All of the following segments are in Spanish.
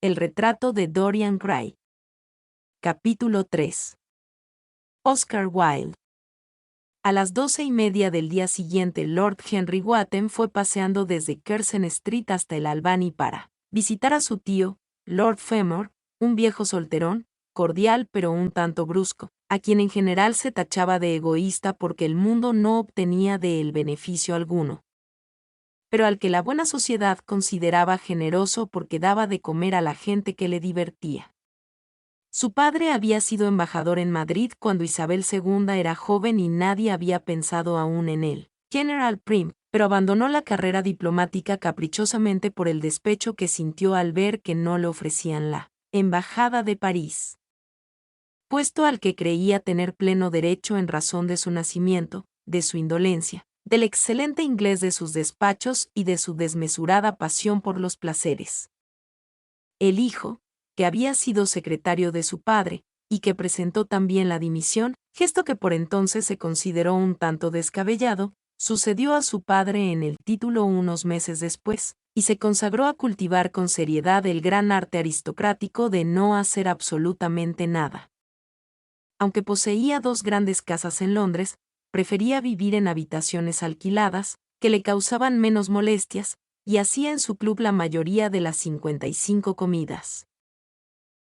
El retrato de Dorian Gray. Capítulo 3. Oscar Wilde. A las 12:30 del día siguiente, Lord Henry Wotton fue paseando desde Curzon Street hasta el Albany para visitar a su tío, Lord Fermor, un viejo solterón, cordial pero un tanto brusco, a quien en general se tachaba de egoísta porque el mundo no obtenía de él beneficio alguno, pero al que la buena sociedad consideraba generoso porque daba de comer a la gente que le divertía. Su padre había sido embajador en Madrid cuando Isabel II era joven y nadie había pensado aún en él, General Prim, pero abandonó la carrera diplomática caprichosamente por el despecho que sintió al ver que no le ofrecían la embajada de París, puesto al que creía tener pleno derecho en razón de su nacimiento, de su indolencia, del excelente inglés de sus despachos y de su desmesurada pasión por los placeres. El hijo, que había sido secretario de su padre, y que presentó también la dimisión, gesto que por entonces se consideró un tanto descabellado, sucedió a su padre en el título unos meses después, y se consagró a cultivar con seriedad el gran arte aristocrático de no hacer absolutamente nada. Aunque poseía 2 grandes casas en Londres, prefería vivir en habitaciones alquiladas, que le causaban menos molestias, y hacía en su club la mayoría de las 55 comidas.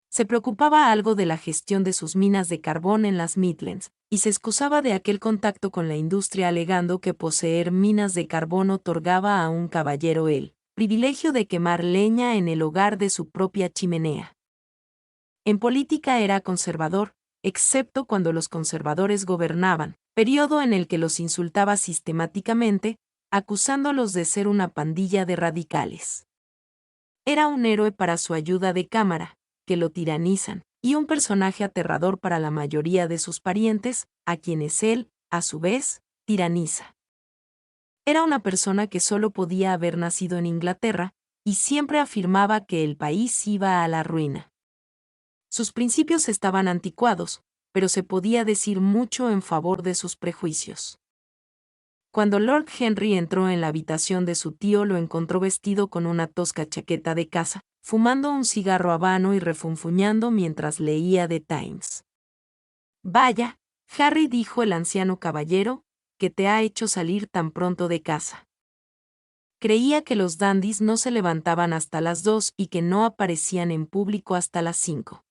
Se preocupaba algo de la gestión de sus minas de carbón en las Midlands, y se excusaba de aquel contacto con la industria alegando que poseer minas de carbón otorgaba a un caballero el privilegio de quemar leña en el hogar de su propia chimenea. En política era conservador, excepto cuando los conservadores gobernaban, periodo en el que los insultaba sistemáticamente, acusándolos de ser una pandilla de radicales. Era un héroe para su ayuda de cámara, que lo tiranizan, y un personaje aterrador para la mayoría de sus parientes, a quienes él, a su vez, tiraniza. Era una persona que solo podía haber nacido en Inglaterra, y siempre afirmaba que el país iba a la ruina. Sus principios estaban anticuados, pero se podía decir mucho en favor de sus prejuicios. Cuando Lord Henry entró en la habitación de su tío, lo encontró vestido con una tosca chaqueta de casa, fumando un cigarro habano y refunfuñando mientras leía The Times. «Vaya, Harry», dijo el anciano caballero, «que te ha hecho salir tan pronto de casa». Creía que los dandis no se levantaban hasta las 2 y que no aparecían en público hasta las 5.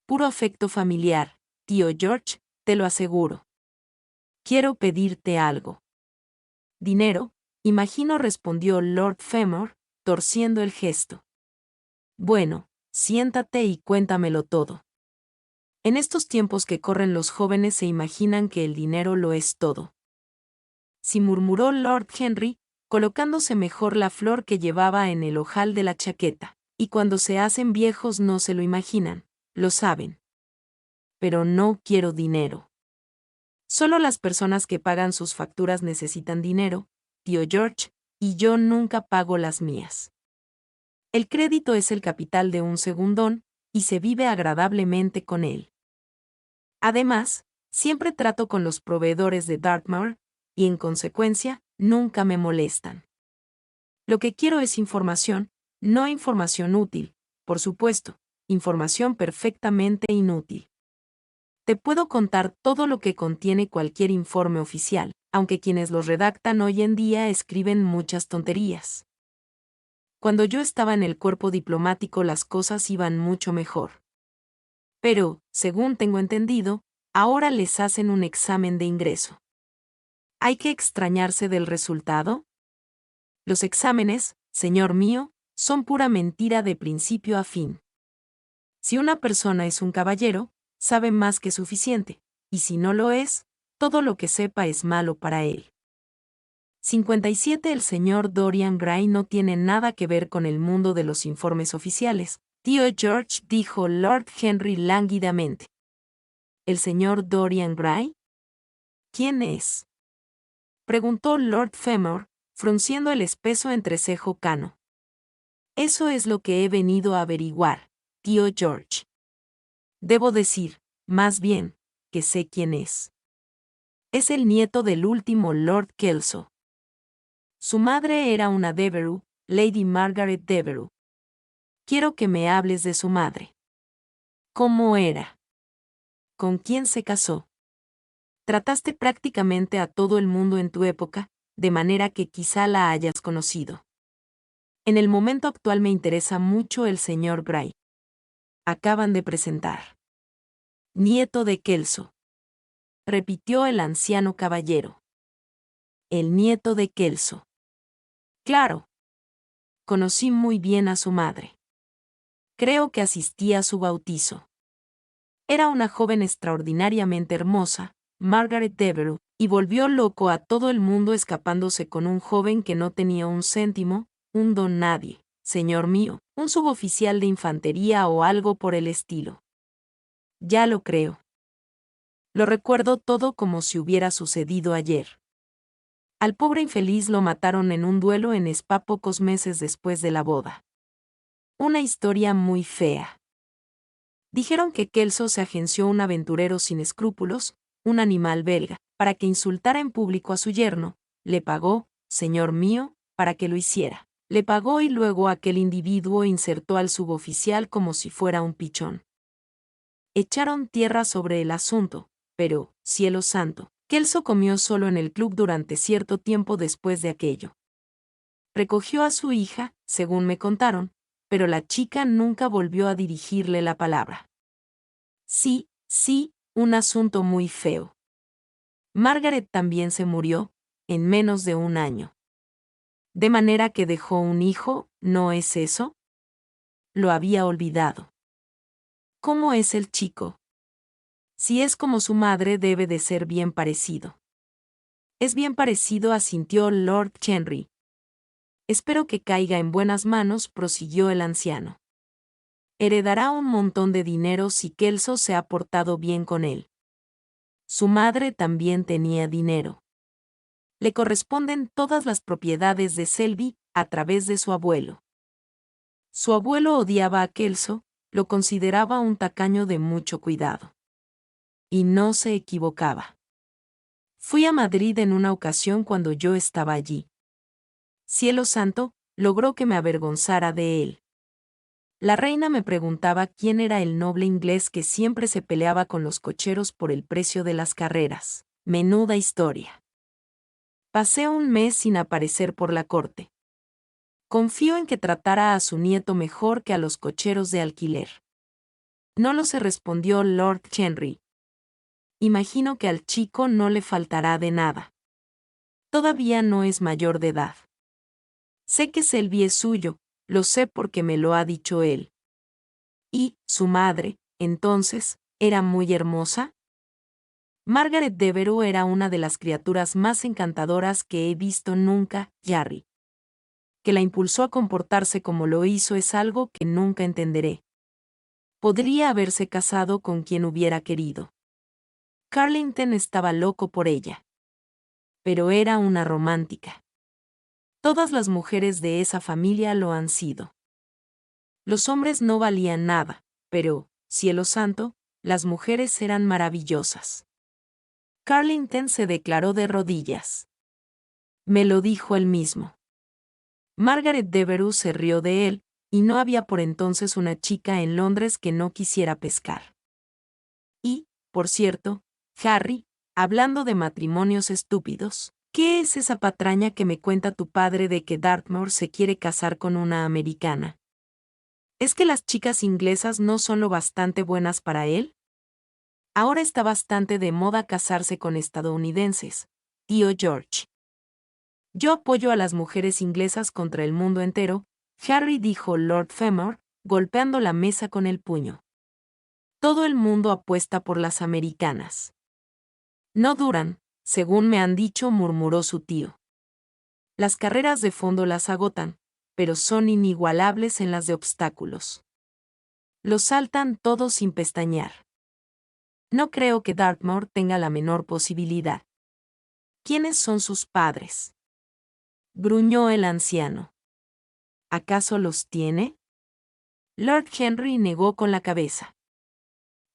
Puro afecto familiar, tío George, te lo aseguro. Quiero pedirte algo. Dinero, imagino, respondió Lord Fermor, torciendo el gesto. Bueno, siéntate y cuéntamelo todo. En estos tiempos que corren los jóvenes se imaginan que el dinero lo es todo. Sí, murmuró Lord Henry, colocándose mejor la flor que llevaba en el ojal de la chaqueta, y cuando se hacen viejos no se lo imaginan, lo saben. Pero no quiero dinero. Solo las personas que pagan sus facturas necesitan dinero, tío George, y yo nunca pago las mías. El crédito es el capital de un segundón, y se vive agradablemente con él. Además, siempre trato con los proveedores de Dartmoor, y en consecuencia, nunca me molestan. Lo que quiero es información, no información útil, por supuesto, información perfectamente inútil. Te puedo contar todo lo que contiene cualquier informe oficial, aunque quienes los redactan hoy en día escriben muchas tonterías. Cuando yo estaba en el cuerpo diplomático las cosas iban mucho mejor. Pero, según tengo entendido, ahora les hacen un examen de ingreso. ¿Hay que extrañarse del resultado? Los exámenes, señor mío, son pura mentira de principio a fin. Si una persona es un caballero, sabe más que suficiente, y si no lo es, todo lo que sepa es malo para él. 57 El señor Dorian Gray no tiene nada que ver con el mundo de los informes oficiales, tío George, dijo Lord Henry lánguidamente. ¿El señor Dorian Gray? ¿Quién es?, preguntó Lord Fermor, frunciendo el espeso entrecejo cano. Eso es lo que he venido a averiguar, tío George. Debo decir, más bien, que sé quién es. Es el nieto del último Lord Kelso. Su madre era una Devereux, Lady Margaret Devereux. Quiero que me hables de su madre. ¿Cómo era? ¿Con quién se casó? Trataste prácticamente a todo el mundo en tu época, de manera que quizá la hayas conocido. En el momento actual me interesa mucho el señor Gray. Acaban de presentar. Nieto de Kelso. Repitió el anciano caballero. El nieto de Kelso. Claro. Conocí muy bien a su madre. Creo que asistí a su bautizo. Era una joven extraordinariamente hermosa, Margaret Devereux, y volvió loco a todo el mundo escapándose con un joven que no tenía un céntimo, un don nadie, señor mío, un suboficial de infantería o algo por el estilo. Ya lo creo. Lo recuerdo todo como si hubiera sucedido ayer. Al pobre infeliz lo mataron en un duelo en Spa pocos meses después de la boda. Una historia muy fea. Dijeron que Kelso se agenció un aventurero sin escrúpulos, un animal belga, para que insultara en público a su yerno. Le pagó, señor mío, para que lo hiciera. Le pagó y luego aquel individuo insertó al suboficial como si fuera un pichón. Echaron tierra sobre el asunto, pero, cielo santo, Kelso comió solo en el club durante cierto tiempo después de aquello. Recogió a su hija, según me contaron, pero la chica nunca volvió a dirigirle la palabra. Sí, un asunto muy feo. Margaret también se murió, en menos de un año. De manera que dejó un hijo, ¿no es eso? Lo había olvidado. ¿Cómo es el chico? Si es como su madre, debe de ser bien parecido. Es bien parecido, asintió Lord Henry. Espero que caiga en buenas manos, prosiguió el anciano. Heredará un montón de dinero si Kelso se ha portado bien con él. Su madre también tenía dinero. Le corresponden todas las propiedades de Selby, a través de su abuelo. Su abuelo odiaba a Kelso, lo consideraba un tacaño de mucho cuidado. Y no se equivocaba. Fui a Madrid en una ocasión cuando yo estaba allí. Cielo santo, logró que me avergonzara de él. La reina me preguntaba quién era el noble inglés que siempre se peleaba con los cocheros por el precio de las carreras. Menuda historia. Pasé un mes sin aparecer por la corte. Confío en que tratara a su nieto mejor que a los cocheros de alquiler. No lo sé, respondió Lord Henry. Imagino que al chico no le faltará de nada. Todavía no es mayor de edad. Sé que Selby es suyo, lo sé porque me lo ha dicho él. ¿Y su madre, entonces, era muy hermosa? Margaret Devereux era una de las criaturas más encantadoras que he visto nunca, Harry. Que la impulsó a comportarse como lo hizo es algo que nunca entenderé. Podría haberse casado con quien hubiera querido. Carlington estaba loco por ella. Pero era una romántica. Todas las mujeres de esa familia lo han sido. Los hombres no valían nada, pero, cielo santo, las mujeres eran maravillosas. Carlington se declaró de rodillas. Me lo dijo él mismo. Margaret Devereux se rió de él, y no había por entonces una chica en Londres que no quisiera pescar. Y, por cierto, Harry, hablando de matrimonios estúpidos, ¿qué es esa patraña que me cuenta tu padre de que Dartmoor se quiere casar con una americana? ¿Es que las chicas inglesas no son lo bastante buenas para él? Ahora está bastante de moda casarse con estadounidenses, tío George. Yo apoyo a las mujeres inglesas contra el mundo entero, Harry, dijo Lord Fermor, golpeando la mesa con el puño. Todo el mundo apuesta por las americanas. No duran, según me han dicho, murmuró su tío. Las carreras de fondo las agotan, pero son inigualables en las de obstáculos. Los saltan todos sin pestañear. No creo que Dartmoor tenga la menor posibilidad. ¿Quiénes son sus padres? Gruñó el anciano. ¿Acaso los tiene? Lord Henry negó con la cabeza.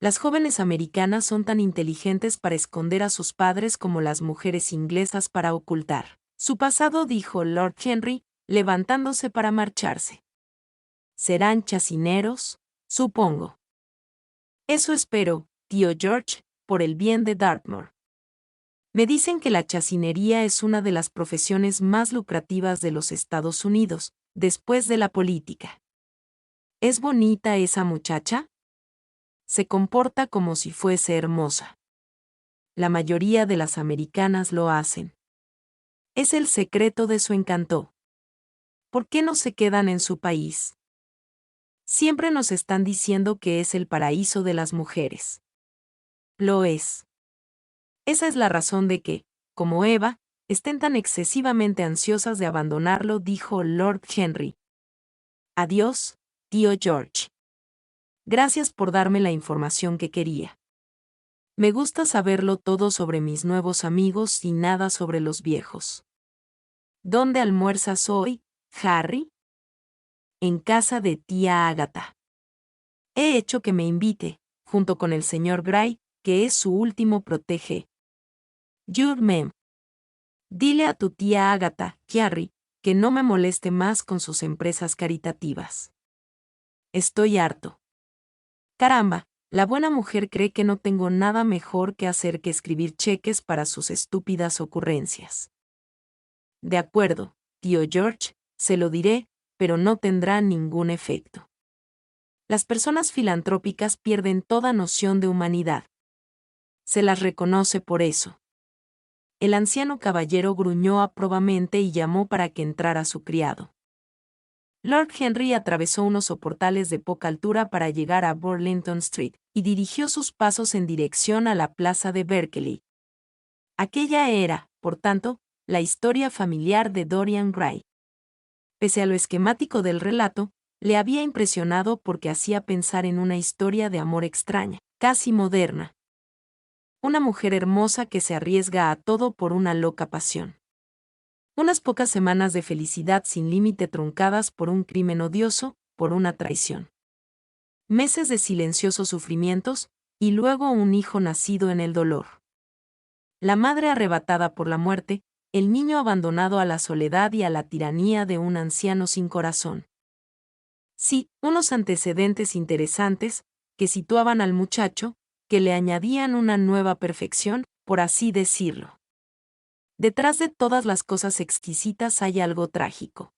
Las jóvenes americanas son tan inteligentes para esconder a sus padres como las mujeres inglesas para ocultar su pasado, dijo Lord Henry, levantándose para marcharse. serán chacineros, supongo. Eso espero, tío George, por el bien de Dartmoor. Me dicen que la chacinería es una de las profesiones más lucrativas de los Estados Unidos, después de la política. ¿Es bonita esa muchacha? Se comporta como si fuese hermosa. La mayoría de las americanas lo hacen. Es el secreto de su encanto. ¿Por qué no se quedan en su país? Siempre nos están diciendo que es el paraíso de las mujeres. Lo es. Esa es la razón de que, como Eva, estén tan excesivamente ansiosas de abandonarlo, dijo Lord Henry. Adiós, tío George. Gracias por darme la información que quería. Me gusta saberlo todo sobre mis nuevos amigos y nada sobre los viejos. ¿Dónde almuerzas hoy, Harry? En casa de tía Agatha. He hecho que me invite, junto con el señor Gray, que es su último protege. Mem. Dile a tu tía Agatha, Harry, que no me moleste más con sus empresas caritativas. Estoy harto. Caramba, la buena mujer cree que no tengo nada mejor que hacer que escribir cheques para sus estúpidas ocurrencias. De acuerdo, tío George, se lo diré, pero no tendrá ningún efecto. Las personas filantrópicas pierden toda noción de humanidad. Se las reconoce por eso. El anciano caballero gruñó aprobamente y llamó para que entrara su criado. Lord Henry atravesó unos soportales de poca altura para llegar a Burlington Street, y dirigió sus pasos en dirección a la plaza de Berkeley. Aquella era, por tanto, la historia familiar de Dorian Gray. Pese a lo esquemático del relato, le había impresionado porque hacía pensar en una historia de amor extraña, casi moderna. Una mujer hermosa que se arriesga a todo por una loca pasión. Unas pocas semanas de felicidad sin límite truncadas por un crimen odioso, por una traición. Meses de silenciosos sufrimientos, y luego un hijo nacido en el dolor. La madre arrebatada por la muerte, el niño abandonado a la soledad y a la tiranía de un anciano sin corazón. Sí, unos antecedentes interesantes, que situaban al muchacho, que le añadían una nueva perfección, por así decirlo. Detrás de todas las cosas exquisitas hay algo trágico.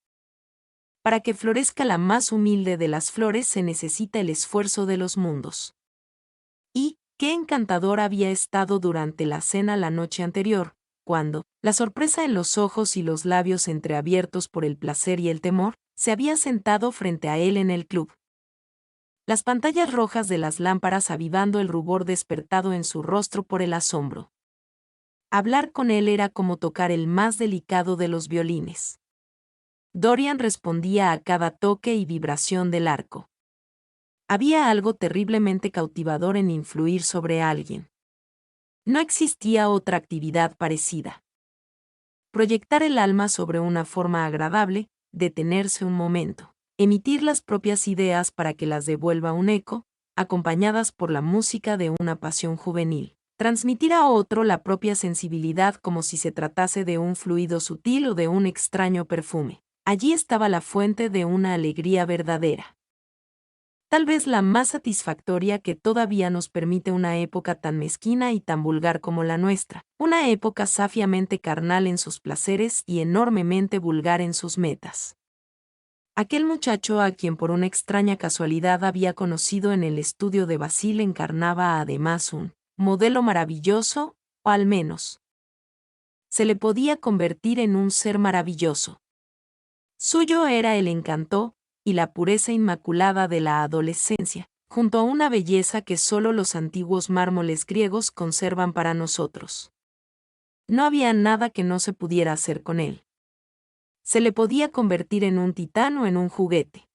Para que florezca la más humilde de las flores se necesita el esfuerzo de los mundos. Y, qué encantador había estado durante la cena la noche anterior, cuando, la sorpresa en los ojos y los labios entreabiertos por el placer y el temor, se había sentado frente a él en el club. Las pantallas rojas de las lámparas avivando el rubor despertado en su rostro por el asombro. Hablar con él era como tocar el más delicado de los violines. Dorian respondía a cada toque y vibración del arco. Había algo terriblemente cautivador en influir sobre alguien. No existía otra actividad parecida. Proyectar el alma sobre una forma agradable, detenerse un momento, emitir las propias ideas para que las devuelva un eco, acompañadas por la música de una pasión juvenil. Transmitir a otro la propia sensibilidad como si se tratase de un fluido sutil o de un extraño perfume. Allí estaba la fuente de una alegría verdadera. Tal vez la más satisfactoria que todavía nos permite una época tan mezquina y tan vulgar como la nuestra, una época safiamente carnal en sus placeres y enormemente vulgar en sus metas. Aquel muchacho a quien por una extraña casualidad había conocido en el estudio de Basile encarnaba además un modelo maravilloso, o al menos se le podía convertir en un ser maravilloso. Suyo era el encanto y la pureza inmaculada de la adolescencia, junto a una belleza que solo los antiguos mármoles griegos conservan para nosotros. No había nada que no se pudiera hacer con él. Se le podía convertir en un titán o en un juguete.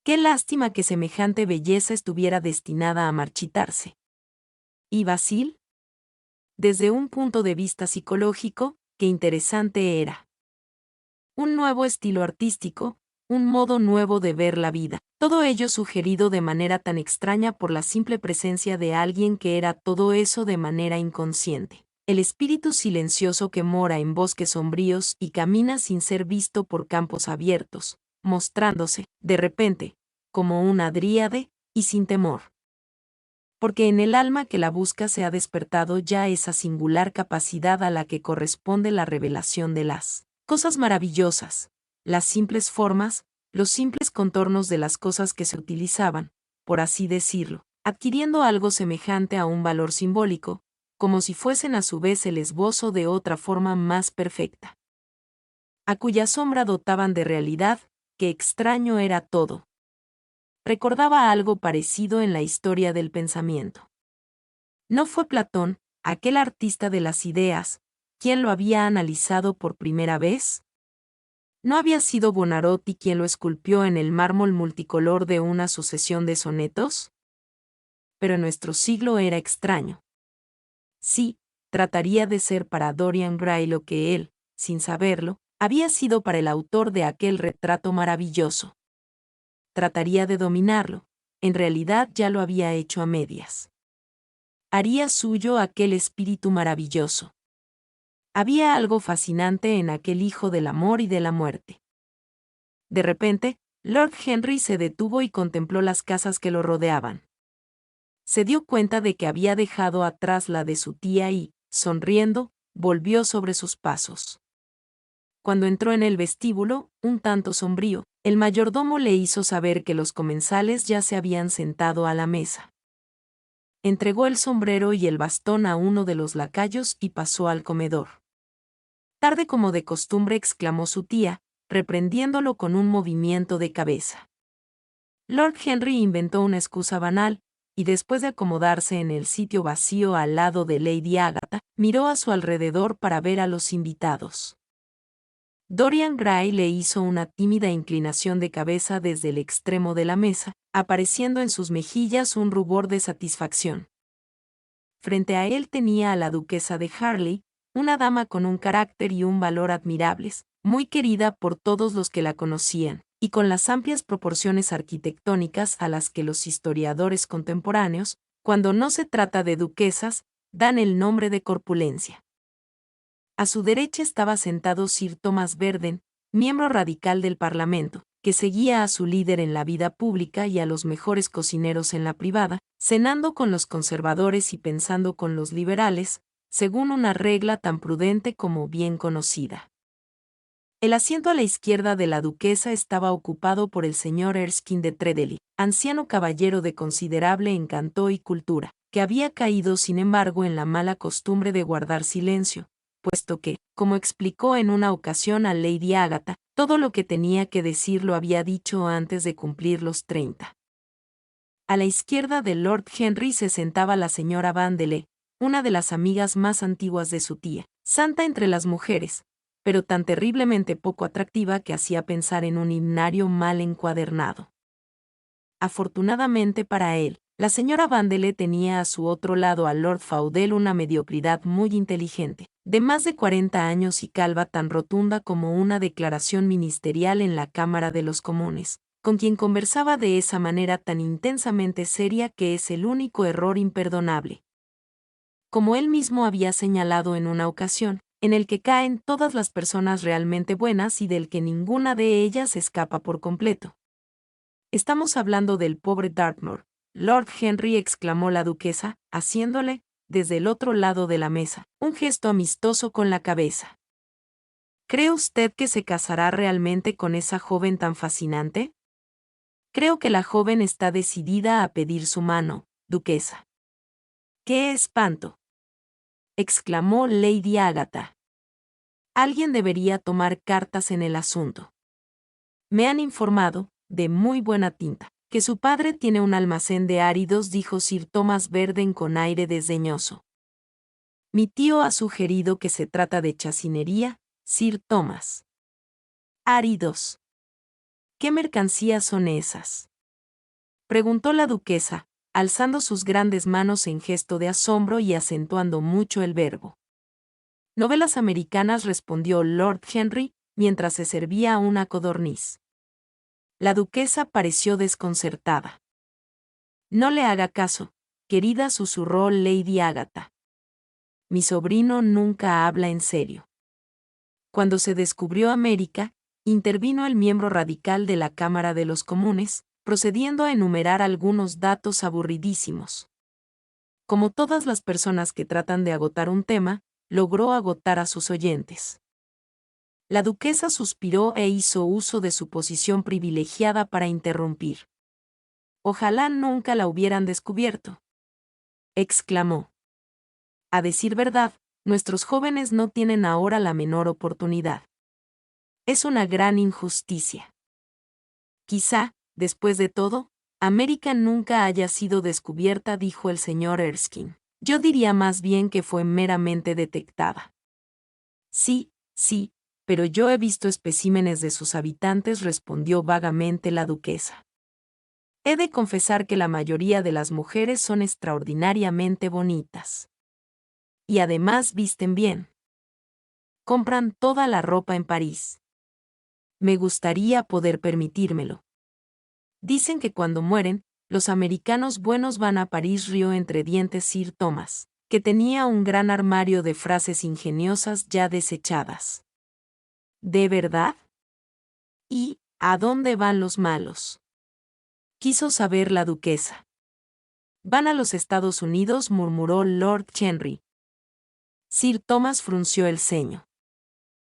Qué lástima que semejante belleza estuviera destinada a marchitarse. ¿Y Basile? Desde un punto de vista psicológico, qué interesante era. Un nuevo estilo artístico, un modo nuevo de ver la vida, todo ello sugerido de manera tan extraña por la simple presencia de alguien que era todo eso de manera inconsciente. El espíritu silencioso que mora en bosques sombríos y camina sin ser visto por campos abiertos, mostrándose, de repente, como una dríade, y sin temor. Porque en el alma que la busca se ha despertado ya esa singular capacidad a la que corresponde la revelación de las cosas maravillosas, las simples formas, los simples contornos de las cosas que se utilizaban, por así decirlo, adquiriendo algo semejante a un valor simbólico, como si fuesen a su vez el esbozo de otra forma más perfecta, a cuya sombra dotaban de realidad, que extraño era todo. Recordaba algo parecido en la historia del pensamiento. ¿No fue Platón, aquel artista de las ideas, quien lo había analizado por primera vez? ¿No había sido Buonarroti quien lo esculpió en el mármol multicolor de una sucesión de sonetos? Pero en nuestro siglo era extraño. Sí, trataría de ser para Dorian Gray lo que él, sin saberlo, había sido para el autor de aquel retrato maravilloso. Trataría de dominarlo, en realidad ya lo había hecho a medias. Haría suyo aquel espíritu maravilloso. Había algo fascinante en aquel hijo del amor y de la muerte. De repente, Lord Henry se detuvo y contempló las casas que lo rodeaban. Se dio cuenta de que había dejado atrás la de su tía y, sonriendo, volvió sobre sus pasos. Cuando entró en el vestíbulo, un tanto sombrío, el mayordomo le hizo saber que los comensales ya se habían sentado a la mesa. Entregó el sombrero y el bastón a uno de los lacayos y pasó al comedor. Tarde como de costumbre, exclamó su tía, reprendiéndolo con un movimiento de cabeza. Lord Henry inventó una excusa banal, y después de acomodarse en el sitio vacío al lado de Lady Agatha, miró a su alrededor para ver a los invitados. Dorian Gray le hizo una tímida inclinación de cabeza desde el extremo de la mesa, apareciendo en sus mejillas un rubor de satisfacción. Frente a él tenía a la duquesa de Harley, una dama con un carácter y un valor admirables, muy querida por todos los que la conocían, y con las amplias proporciones arquitectónicas a las que los historiadores contemporáneos, cuando no se trata de duquesas, dan el nombre de corpulencia. A su derecha estaba sentado Sir Thomas Verden, miembro radical del Parlamento, que seguía a su líder en la vida pública y a los mejores cocineros en la privada, cenando con los conservadores y pensando con los liberales, según una regla tan prudente como bien conocida. El asiento a la izquierda de la duquesa estaba ocupado por el señor Erskine de Treadley, anciano caballero de considerable encanto y cultura, que había caído sin embargo en la mala costumbre de guardar silencio, puesto que, como explicó en una ocasión a Lady Agatha, todo lo que tenía que decir lo había dicho antes de cumplir los 30. A la izquierda de Lord Henry se sentaba la señora Vandeleur, una de las amigas más antiguas de su tía, santa entre las mujeres, pero tan terriblemente poco atractiva que hacía pensar en un himnario mal encuadernado. Afortunadamente para él, la señora Vandeleur tenía a su otro lado a Lord Faudel, una mediocridad muy inteligente, de más de 40 años y calva tan rotunda como una declaración ministerial en la Cámara de los Comunes, con quien conversaba de esa manera tan intensamente seria que es el único error imperdonable. Como él mismo había señalado en una ocasión, en el que caen todas las personas realmente buenas y del que ninguna de ellas escapa por completo. Estamos hablando del pobre Dartmoor, Lord Henry, exclamó la duquesa, haciéndole, desde el otro lado de la mesa, un gesto amistoso con la cabeza. ¿Cree usted que se casará realmente con esa joven tan fascinante? Creo que la joven está decidida a pedir su mano, duquesa. ¡Qué espanto!, exclamó Lady Agatha. Alguien debería tomar cartas en el asunto. Me han informado, de muy buena tinta, que su padre tiene un almacén de áridos, dijo Sir Thomas Verden con aire desdeñoso. Mi tío ha sugerido que se trata de chacinería, Sir Thomas. Áridos. ¿Qué mercancías son esas?, preguntó la duquesa, alzando sus grandes manos en gesto de asombro y acentuando mucho el verbo. Novelas americanas, respondió Lord Henry, mientras se servía una codorniz. La duquesa pareció desconcertada. No le haga caso, querida, susurró Lady Agatha. Mi sobrino nunca habla en serio. Cuando se descubrió América, intervino el miembro radical de la Cámara de los Comunes, procediendo a enumerar algunos datos aburridísimos. Como todas las personas que tratan de agotar un tema, logró agotar a sus oyentes. La duquesa suspiró e hizo uso de su posición privilegiada para interrumpir. Ojalá nunca la hubieran descubierto, exclamó. A decir verdad, nuestros jóvenes no tienen ahora la menor oportunidad. Es una gran injusticia. Quizá, después de todo, América nunca haya sido descubierta, dijo el señor Erskine. Yo diría más bien que fue meramente detectada. Sí, pero yo he visto especímenes de sus habitantes, respondió vagamente la duquesa. He de confesar que la mayoría de las mujeres son extraordinariamente bonitas. Y además visten bien. Compran toda la ropa en París. Me gustaría poder permitírmelo. Dicen que cuando mueren, los americanos buenos van a París, rió entre dientes Sir Thomas, que tenía un gran armario de frases ingeniosas ya desechadas. ¿De verdad? ¿Y a dónde van los malos?, quiso saber la duquesa. Van a los Estados Unidos, murmuró Lord Henry. Sir Thomas frunció el ceño.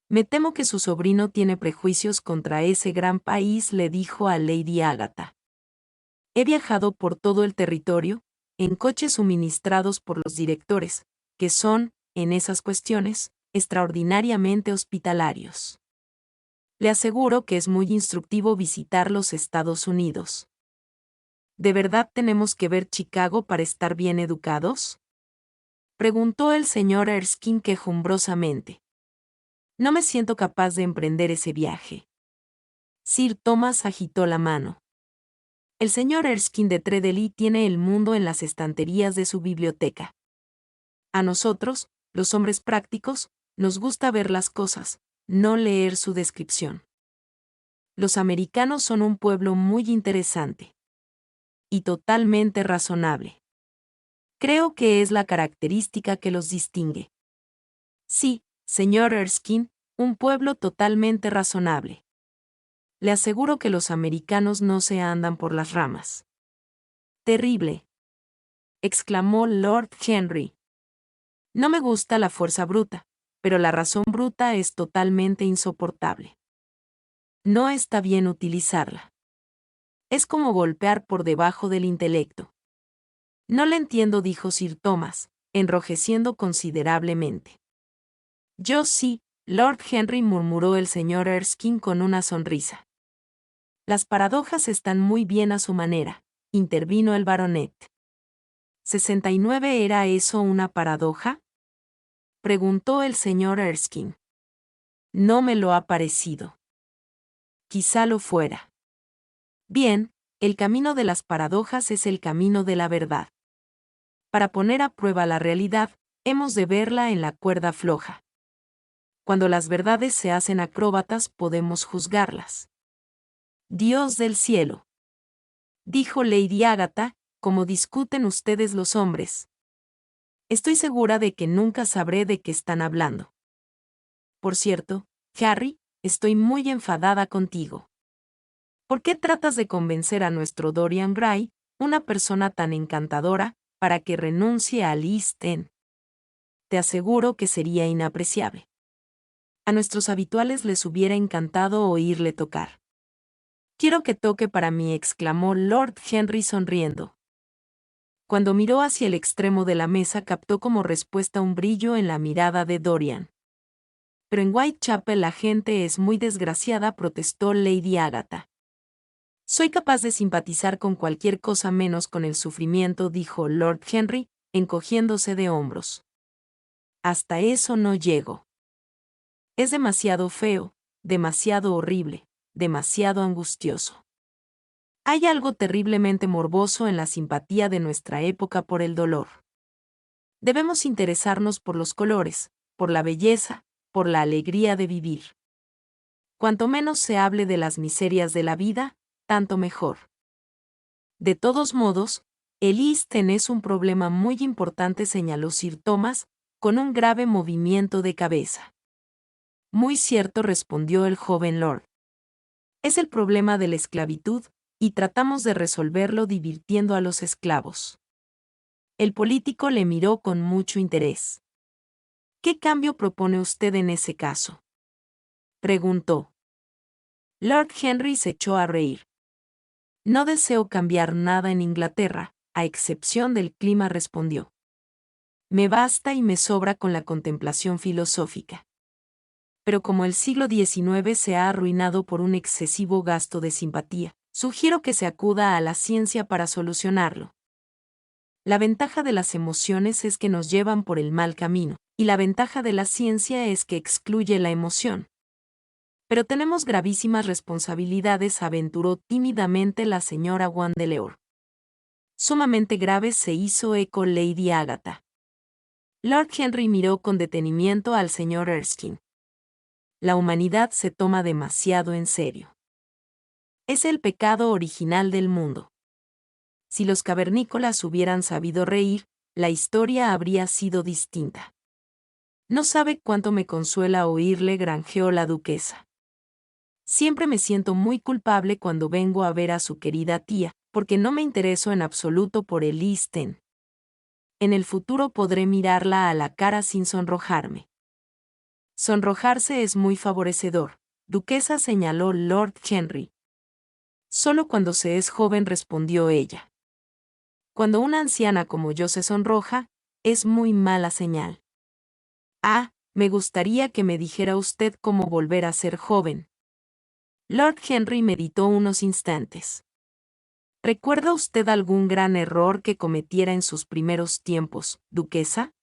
Me temo que su sobrino tiene prejuicios contra ese gran país, le dijo a Lady Agatha. He viajado por todo el territorio, en coches suministrados por los directores, que son, en esas cuestiones, extraordinariamente hospitalarios. Le aseguro que es muy instructivo visitar los Estados Unidos. ¿De verdad tenemos que ver Chicago para estar bien educados?, preguntó el señor Erskine quejumbrosamente. No me siento capaz de emprender ese viaje. Sir Thomas agitó la mano. El señor Erskine de Treadley tiene el mundo en las estanterías de su biblioteca. A nosotros, los hombres prácticos, nos gusta ver las cosas, no leer su descripción. Los americanos son un pueblo muy interesante. Y totalmente razonable. Creo que es la característica que los distingue. Sí, señor Erskine, un pueblo totalmente razonable. Le aseguro que los americanos no se andan por las ramas. Terrible, exclamó Lord Henry. No me gusta la fuerza bruta, pero la razón bruta es totalmente insoportable. No está bien utilizarla. Es como golpear por debajo del intelecto. No le entiendo, dijo Sir Thomas, enrojeciendo considerablemente. Yo sí, Lord Henry, murmuró el señor Erskine con una sonrisa. Las paradojas están muy bien a su manera, intervino el baronet. ¿69 era eso una paradoja?, preguntó el señor Erskine. No me lo ha parecido. Quizá lo fuera. Bien, el camino de las paradojas es el camino de la verdad. Para poner a prueba la realidad, hemos de verla en la cuerda floja. Cuando las verdades se hacen acróbatas, podemos juzgarlas. Dios del cielo, dijo Lady Agatha, ¿cómo discuten ustedes los hombres? Estoy segura de que nunca sabré de qué están hablando. Por cierto, Harry, estoy muy enfadada contigo. ¿Por qué tratas de convencer a nuestro Dorian Gray, una persona tan encantadora, para que renuncie al East End? Te aseguro que sería inapreciable. A nuestros habituales les hubiera encantado oírle tocar. Quiero que toque para mí, exclamó Lord Henry sonriendo. Cuando miró hacia el extremo de la mesa, captó como respuesta un brillo en la mirada de Dorian. Pero en Whitechapel la gente es muy desgraciada, protestó Lady Agatha. Soy capaz de simpatizar con cualquier cosa menos con el sufrimiento, dijo Lord Henry, encogiéndose de hombros. Hasta eso no llego. Es demasiado feo, demasiado horrible, demasiado angustioso. Hay algo terriblemente morboso en la simpatía de nuestra época por el dolor. Debemos interesarnos por los colores, por la belleza, por la alegría de vivir. Cuanto menos se hable de las miserias de la vida, tanto mejor. De todos modos, el East End es un problema muy importante, señaló Sir Thomas, con un grave movimiento de cabeza. Muy cierto, respondió el joven lord. Es el problema de la esclavitud, y tratamos de resolverlo divirtiendo a los esclavos. El político le miró con mucho interés. ¿Qué cambio propone usted en ese caso?, preguntó. Lord Henry se echó a reír. No deseo cambiar nada en Inglaterra, a excepción del clima, respondió. Me basta y me sobra con la contemplación filosófica. Pero como el siglo XIX se ha arruinado por un excesivo gasto de simpatía, sugiero que se acuda a la ciencia para solucionarlo. La ventaja de las emociones es que nos llevan por el mal camino, y la ventaja de la ciencia es que excluye la emoción. Pero tenemos gravísimas responsabilidades, aventuró tímidamente la señora Wandeleur. Sumamente graves, se hizo eco Lady Agatha. Lord Henry miró con detenimiento al señor Erskine. La humanidad se toma demasiado en serio. Es el pecado original del mundo. Si los cavernícolas hubieran sabido reír, la historia habría sido distinta. No sabe cuánto me consuela oírle, granjeó la duquesa. Siempre me siento muy culpable cuando vengo a ver a su querida tía, porque no me intereso en absoluto por el East End. En el futuro podré mirarla a la cara sin sonrojarme. Sonrojarse es muy favorecedor, duquesa, señaló Lord Henry. Solo cuando se es joven, respondió ella. Cuando una anciana como yo se sonroja, es muy mala señal. Ah, me gustaría que me dijera usted cómo volver a ser joven. Lord Henry meditó unos instantes. ¿Recuerda usted algún gran error que cometiera en sus primeros tiempos, duquesa?,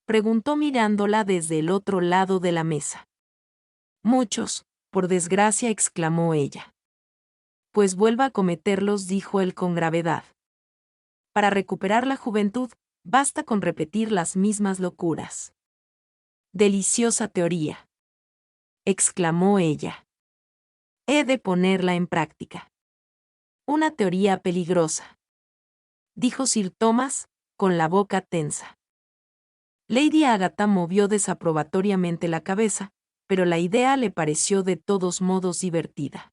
preguntó mirándola desde el otro lado de la mesa. Muchos, por desgracia, exclamó ella. Pues vuelva a cometerlos, dijo él con gravedad. Para recuperar la juventud, basta con repetir las mismas locuras. Deliciosa teoría, exclamó ella. He de ponerla en práctica. Una teoría peligrosa, dijo Sir Thomas, con la boca tensa. Lady Agatha movió desaprobatoriamente la cabeza, pero la idea le pareció de todos modos divertida.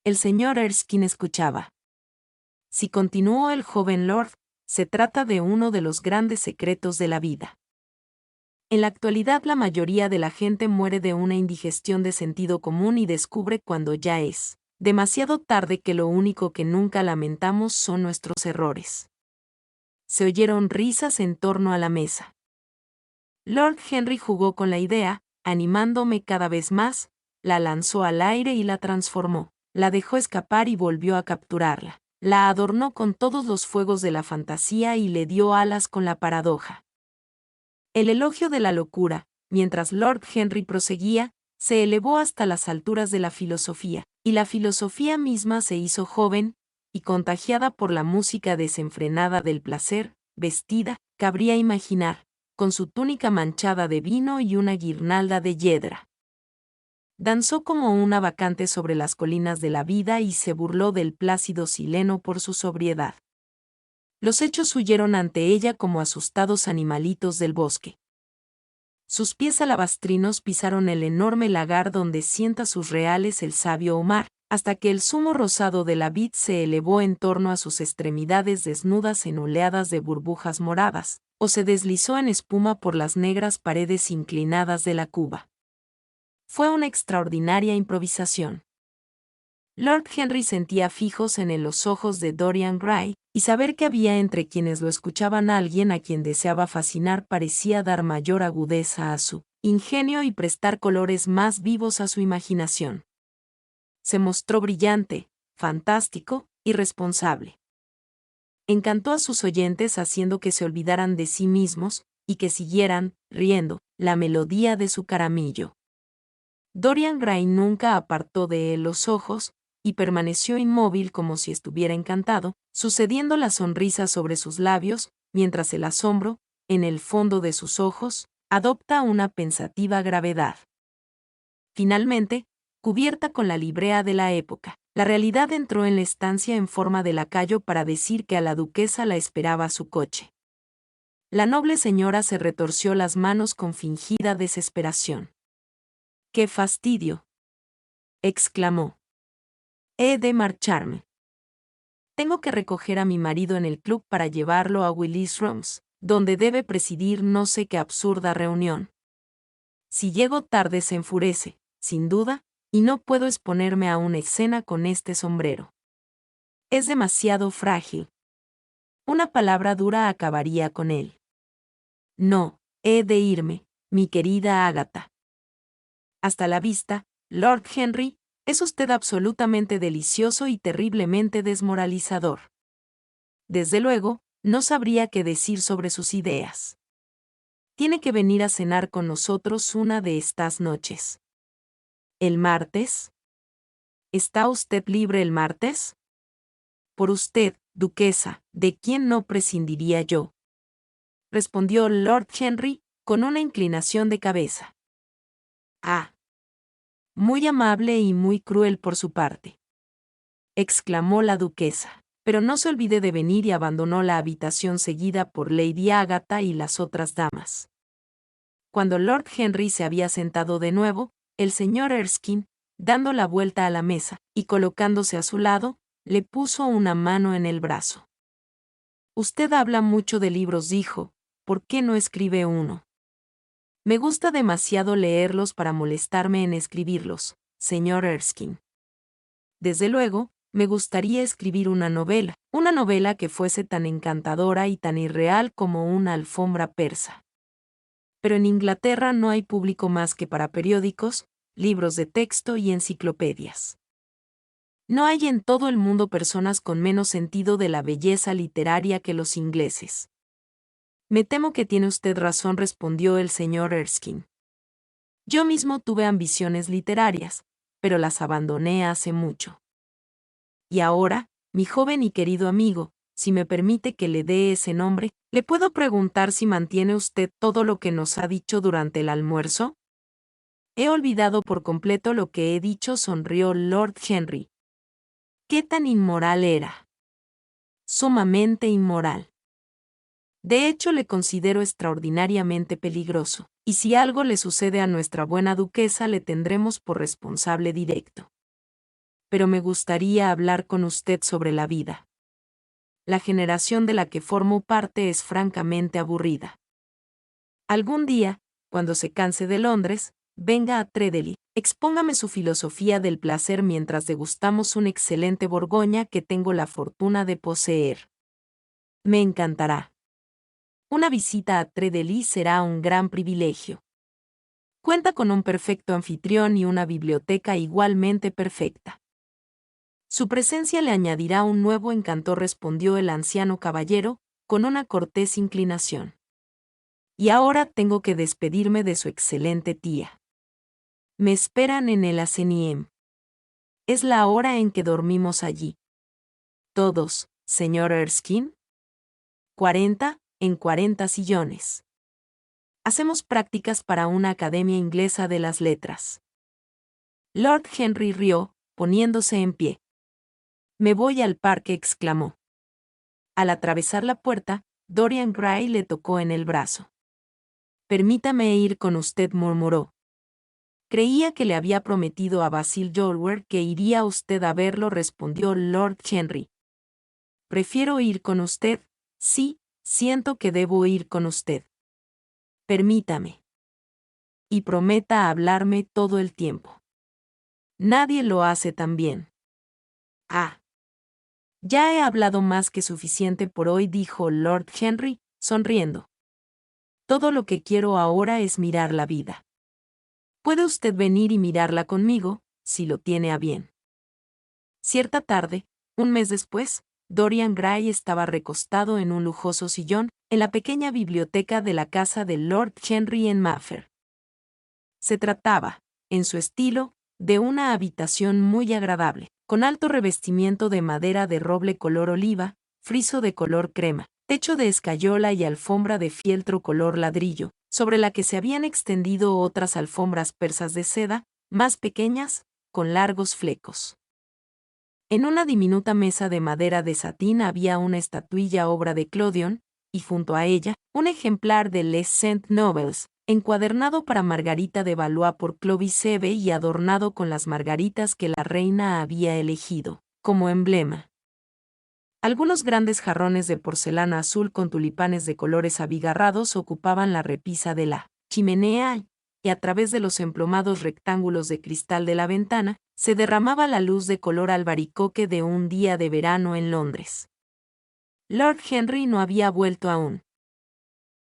El señor Erskine escuchaba. Si continuó el joven lord, se trata de uno de los grandes secretos de la vida. En la actualidad la mayoría de la gente muere de una indigestión de sentido común y descubre cuando ya es demasiado tarde que lo único que nunca lamentamos son nuestros errores. Se oyeron risas en torno a la mesa. Lord Henry jugó con la idea, animándome cada vez más, la lanzó al aire y la transformó, la dejó escapar y volvió a capturarla, la adornó con todos los fuegos de la fantasía y le dio alas con la paradoja. El elogio de la locura, mientras Lord Henry proseguía, se elevó hasta las alturas de la filosofía, y la filosofía misma se hizo joven, y contagiada por la música desenfrenada del placer, vestida, cabría imaginar, con su túnica manchada de vino y una guirnalda de yedra. Danzó como una bacante sobre las colinas de la vida y se burló del plácido Sileno por su sobriedad. Los hechos huyeron ante ella como asustados animalitos del bosque. Sus pies alabastrinos pisaron el enorme lagar donde sienta sus reales el sabio Omar, hasta que el zumo rosado de la vid se elevó en torno a sus extremidades desnudas en oleadas de burbujas moradas, o se deslizó en espuma por las negras paredes inclinadas de la cuba. Fue una extraordinaria improvisación. Lord Henry sentía fijos en él los ojos de Dorian Gray, y saber que había entre quienes lo escuchaban alguien a quien deseaba fascinar parecía dar mayor agudeza a su ingenio y prestar colores más vivos a su imaginación. Se mostró brillante, fantástico, irresponsable. Encantó a sus oyentes haciendo que se olvidaran de sí mismos, y que siguieran, riendo, la melodía de su caramillo. Dorian Gray nunca apartó de él los ojos, y permaneció inmóvil como si estuviera encantado, sucediendo la sonrisa sobre sus labios, mientras el asombro, en el fondo de sus ojos, adopta una pensativa gravedad. Finalmente, cubierta con la librea de la época, la realidad entró en la estancia en forma de lacayo para decir que a la duquesa la esperaba su coche. La noble señora se retorció las manos con fingida desesperación. ¡Qué fastidio! exclamó. He de marcharme. Tengo que recoger a mi marido en el club para llevarlo a Willis Rooms, donde debe presidir no sé qué absurda reunión. Si llego tarde se enfurece, sin duda, y no puedo exponerme a una escena con este sombrero. Es demasiado frágil. Una palabra dura acabaría con él. No, he de irme, mi querida Agatha. Hasta la vista, Lord Henry, es usted absolutamente delicioso y terriblemente desmoralizador. Desde luego, no sabría qué decir sobre sus ideas. Tiene que venir a cenar con nosotros una de estas noches. ¿El martes? ¿Está usted libre el martes? Por usted, duquesa, ¿de quién no prescindiría yo?, respondió Lord Henry, con una inclinación de cabeza. Ah. Muy amable y muy cruel por su parte, exclamó la duquesa, pero no se olvide de venir, y abandonó la habitación seguida por Lady Agatha y las otras damas. Cuando Lord Henry se había sentado de nuevo, el señor Erskine, dando la vuelta a la mesa y colocándose a su lado, le puso una mano en el brazo. Usted habla mucho de libros, dijo, ¿por qué no escribe uno? Me gusta demasiado leerlos para molestarme en escribirlos, señor Erskine. Desde luego, me gustaría escribir una novela que fuese tan encantadora y tan irreal como una alfombra persa. Pero en Inglaterra no hay público más que para periódicos, libros de texto y enciclopedias. No hay en todo el mundo personas con menos sentido de la belleza literaria que los ingleses. Me temo que tiene usted razón, respondió el señor Erskine. Yo mismo tuve ambiciones literarias, pero las abandoné hace mucho. Y ahora, mi joven y querido amigo, si me permite que le dé ese nombre, ¿le puedo preguntar si mantiene usted todo lo que nos ha dicho durante el almuerzo? He olvidado por completo lo que he dicho, sonrió Lord Henry. ¿Qué tan inmoral era? Sumamente inmoral. De hecho, le considero extraordinariamente peligroso, y si algo le sucede a nuestra buena duquesa le tendremos por responsable directo. Pero me gustaría hablar con usted sobre la vida. La generación de la que formo parte es francamente aburrida. Algún día, cuando se canse de Londres, venga a Tredelly, expóngame su filosofía del placer mientras degustamos un excelente Borgoña que tengo la fortuna de poseer. Me encantará. Una visita a Tredelly será un gran privilegio. Cuenta con un perfecto anfitrión y una biblioteca igualmente perfecta. Su presencia le añadirá un nuevo encanto, respondió el anciano caballero, con una cortés inclinación. Y ahora tengo que despedirme de su excelente tía. Me esperan en el Aseniem. Es la hora en que dormimos allí. Todos, señor Erskine. 40, en 40 sillones. Hacemos prácticas para una academia inglesa de las letras. Lord Henry rió, poniéndose en pie. Me voy al parque, exclamó. Al atravesar la puerta, Dorian Gray le tocó en el brazo. Permítame ir con usted, murmuró. Creía que le había prometido a Basil Hallward que iría usted a verlo, respondió Lord Henry. Prefiero ir con usted, sí, siento que debo ir con usted. Permítame. Y prometa hablarme todo el tiempo. Nadie lo hace tan bien. Ah. Ya he hablado más que suficiente por hoy, dijo Lord Henry, sonriendo. Todo lo que quiero ahora es mirar la vida. Puede usted venir y mirarla conmigo, si lo tiene a bien. Cierta tarde, un mes después, Dorian Gray estaba recostado en un lujoso sillón, en la pequeña biblioteca de la casa de Lord Henry en Mayfair. Se trataba, en su estilo, de una habitación muy agradable, con alto revestimiento de madera de roble color oliva, friso de color crema, techo de escayola y alfombra de fieltro color ladrillo, sobre la que se habían extendido otras alfombras persas de seda, más pequeñas, con largos flecos. En una diminuta mesa de madera de satín había una estatuilla obra de Clodion, y junto a ella, un ejemplar de Les Cent Novels, encuadernado para Margarita de Valois por Clovis Sebe y adornado con las margaritas que la reina había elegido, como emblema. Algunos grandes jarrones de porcelana azul con tulipanes de colores abigarrados ocupaban la repisa de la chimenea, y a través de los emplomados rectángulos de cristal de la ventana, se derramaba la luz de color albaricoque de un día de verano en Londres. Lord Henry no había vuelto aún.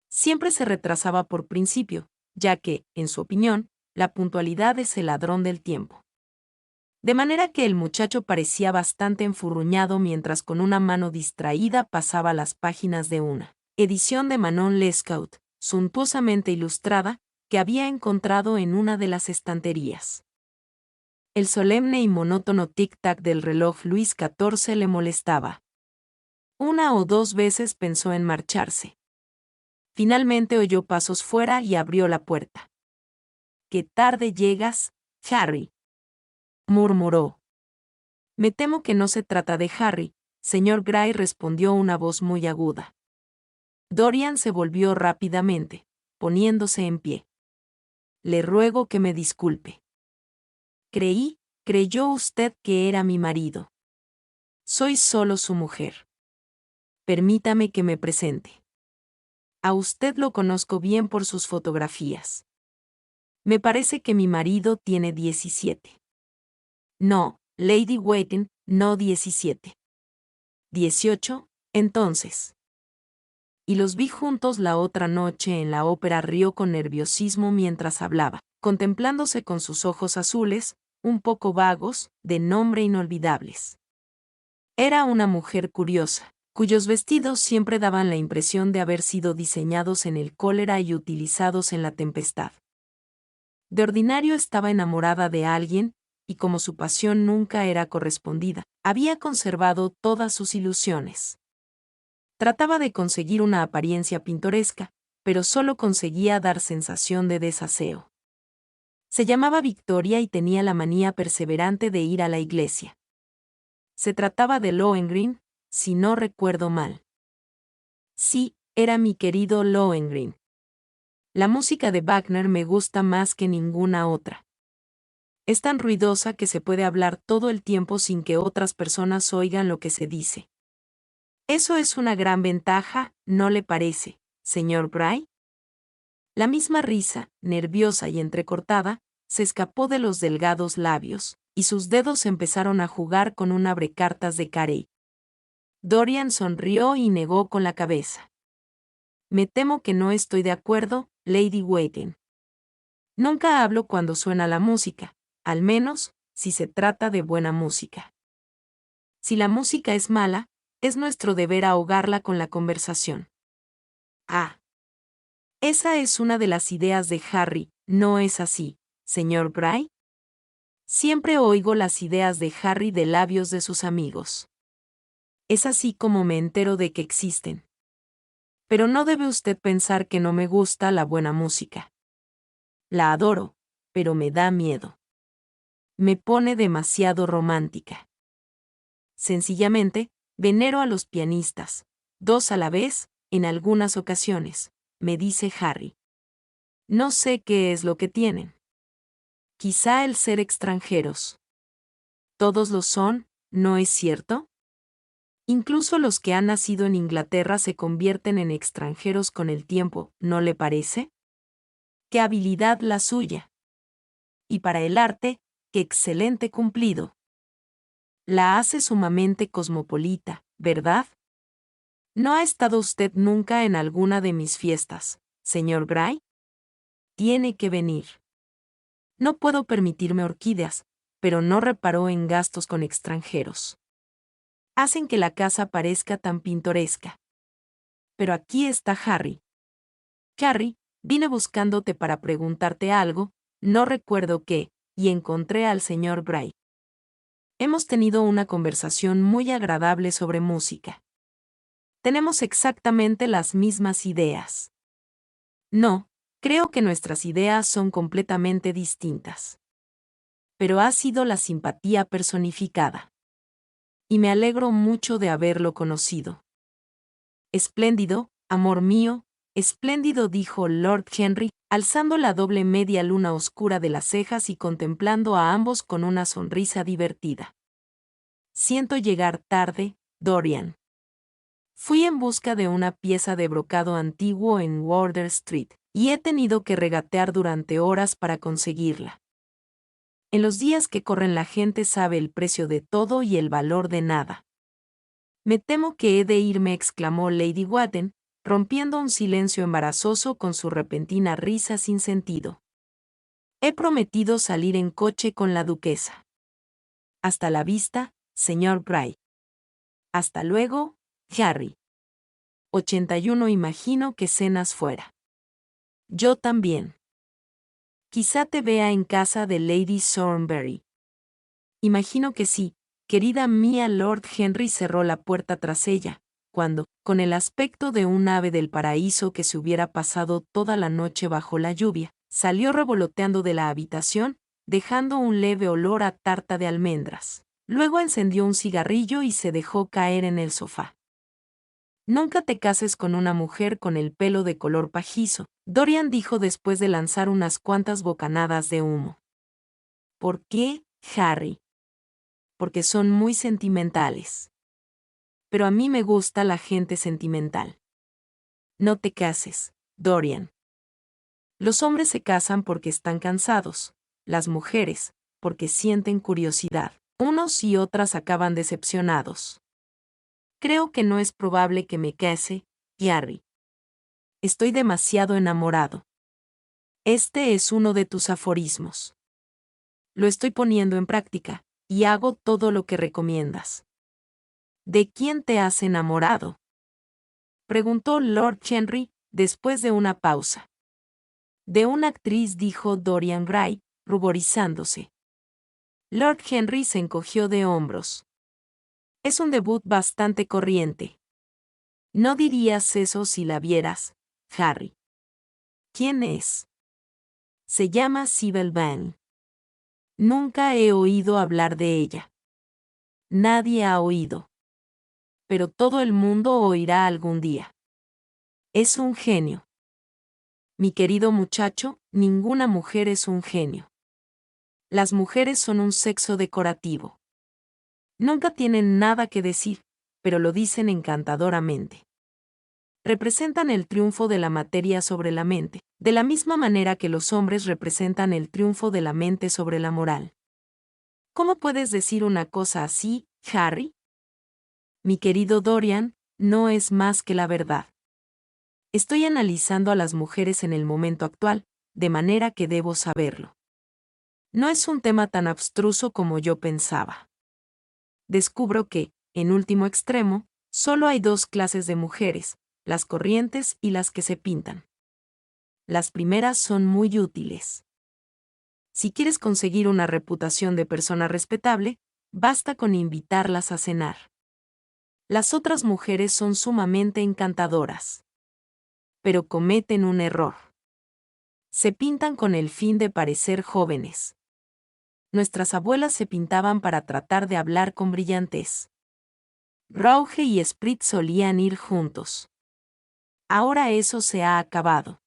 Siempre se retrasaba por principio, ya que, en su opinión, la puntualidad es el ladrón del tiempo. De manera que el muchacho parecía bastante enfurruñado mientras con una mano distraída pasaba las páginas de una edición de Manon Lescaut, suntuosamente ilustrada, que había encontrado en una de las estanterías. El solemne y monótono tic-tac del reloj Luis XIV le molestaba. Una o dos veces pensó en marcharse. Finalmente oyó pasos fuera y abrió la puerta. «¿Qué tarde llegas, Harry?», murmuró. «Me temo que no se trata de Harry», señor Gray, respondió una voz muy aguda. Dorian se volvió rápidamente, poniéndose en pie. «Le ruego que me disculpe. Creyó usted que era mi marido. Soy solo su mujer. Permítame que me presente. A usted lo conozco bien por sus fotografías. Me parece que mi marido tiene 17. No, Lady Waiting, no 17. 18, entonces. Y los vi juntos la otra noche en la ópera. Rió con nerviosismo mientras hablaba, contemplándose con sus ojos azules, un poco vagos, de nombre inolvidables. Era una mujer curiosa, cuyos vestidos siempre daban la impresión de haber sido diseñados en el cólera y utilizados en la tempestad. De ordinario estaba enamorada de alguien, y como su pasión nunca era correspondida, había conservado todas sus ilusiones. Trataba de conseguir una apariencia pintoresca, pero solo conseguía dar sensación de desaseo. Se llamaba Victoria y tenía la manía perseverante de ir a la iglesia. Se trataba de Lohengrin, si no recuerdo mal. Sí, era mi querido Lohengrin. La música de Wagner me gusta más que ninguna otra. Es tan ruidosa que se puede hablar todo el tiempo sin que otras personas oigan lo que se dice. Eso es una gran ventaja, ¿no le parece, señor Gray? La misma risa, nerviosa y entrecortada, se escapó de los delgados labios, y sus dedos empezaron a jugar con un abrecartas de carey. Dorian sonrió y negó con la cabeza. «Me temo que no estoy de acuerdo, Lady Waiting. Nunca hablo cuando suena la música, al menos, si se trata de buena música. Si la música es mala, es nuestro deber ahogarla con la conversación». «Ah. Esa es una de las ideas de Harry, ¿no es así, señor Gray?» «Siempre oigo las ideas de Harry de labios de sus amigos. Es así como me entero de que existen. Pero no debe usted pensar que no me gusta la buena música. La adoro, pero me da miedo. Me pone demasiado romántica. Sencillamente, venero a los pianistas, dos a la vez, en algunas ocasiones», me dice Harry. «No sé qué es lo que tienen. Quizá el ser extranjeros. Todos lo son, ¿no es cierto? Incluso los que han nacido en Inglaterra se convierten en extranjeros con el tiempo, ¿no le parece? ¡Qué habilidad la suya! Y para el arte, ¡qué excelente cumplido! La hace sumamente cosmopolita, ¿verdad? ¿No ha estado usted nunca en alguna de mis fiestas, señor Gray? Tiene que venir. No puedo permitirme orquídeas, pero no reparó en gastos con extranjeros. Hacen que la casa parezca tan pintoresca. Pero aquí está Harry. Harry, vine buscándote para preguntarte algo, no recuerdo qué, y encontré al señor Gray. Hemos tenido una conversación muy agradable sobre música. Tenemos exactamente las mismas ideas. No, creo que nuestras ideas son completamente distintas. Pero ha sido la simpatía personificada. Y me alegro mucho de haberlo conocido. Espléndido, amor mío, Espléndido, dijo Lord Henry, alzando la doble media luna oscura de las cejas y contemplando a ambos con una sonrisa divertida. Siento llegar tarde, Dorian. Fui en busca de una pieza de brocado antiguo en Wardour Street, y he tenido que regatear durante horas para conseguirla. En los días que corren la gente sabe el precio de todo y el valor de nada. Me temo que he de irme, exclamó Lady Whatton, rompiendo un silencio embarazoso con su repentina risa sin sentido. He prometido salir en coche con la duquesa. Hasta la vista, señor Gray. Hasta luego, Harry. 81. Imagino que cenas fuera. Yo también. Quizá te vea en casa de Lady Thornbury. Imagino que sí, querida mía. Lord Henry cerró la puerta tras ella, cuando, con el aspecto de un ave del paraíso que se hubiera pasado toda la noche bajo la lluvia, salió revoloteando de la habitación, dejando un leve olor a tarta de almendras. Luego encendió un cigarrillo y se dejó caer en el sofá. Nunca te cases con una mujer con el pelo de color pajizo, Dorian dijo después de lanzar unas cuantas bocanadas de humo. ¿Por qué, Harry? Porque son muy sentimentales. Pero a mí me gusta la gente sentimental. No te cases, Dorian. Los hombres se casan porque están cansados, las mujeres, porque sienten curiosidad. Unos y otras acaban decepcionados. Creo que no es probable que me case, Harry. Estoy demasiado enamorado. Este es uno de tus aforismos. Lo estoy poniendo en práctica, y hago todo lo que recomiendas. ¿De quién te has enamorado?, preguntó Lord Henry, después de una pausa. De una actriz, dijo Dorian Gray, ruborizándose. Lord Henry se encogió de hombros. Es un debut bastante corriente. No dirías eso si la vieras, Harry. ¿Quién es? Se llama Sybil Vane. Nunca he oído hablar de ella. Nadie ha oído. Pero todo el mundo oirá algún día. Es un genio. Mi querido muchacho, ninguna mujer es un genio. Las mujeres son un sexo decorativo. Nunca tienen nada que decir, pero lo dicen encantadoramente. Representan el triunfo de la materia sobre la mente, de la misma manera que los hombres representan el triunfo de la mente sobre la moral. ¿Cómo puedes decir una cosa así, Harry? Mi querido Dorian, no es más que la verdad. Estoy analizando a las mujeres en el momento actual, de manera que debo saberlo. No es un tema tan abstruso como yo pensaba. Descubro que, en último extremo, solo hay dos clases de mujeres, las corrientes y las que se pintan. Las primeras son muy útiles. Si quieres conseguir una reputación de persona respetable, basta con invitarlas a cenar. Las otras mujeres son sumamente encantadoras. Pero cometen un error. Se pintan con el fin de parecer jóvenes. Nuestras abuelas se pintaban para tratar de hablar con brillantez. Rouge y Sprit solían ir juntos. Ahora eso se ha acabado.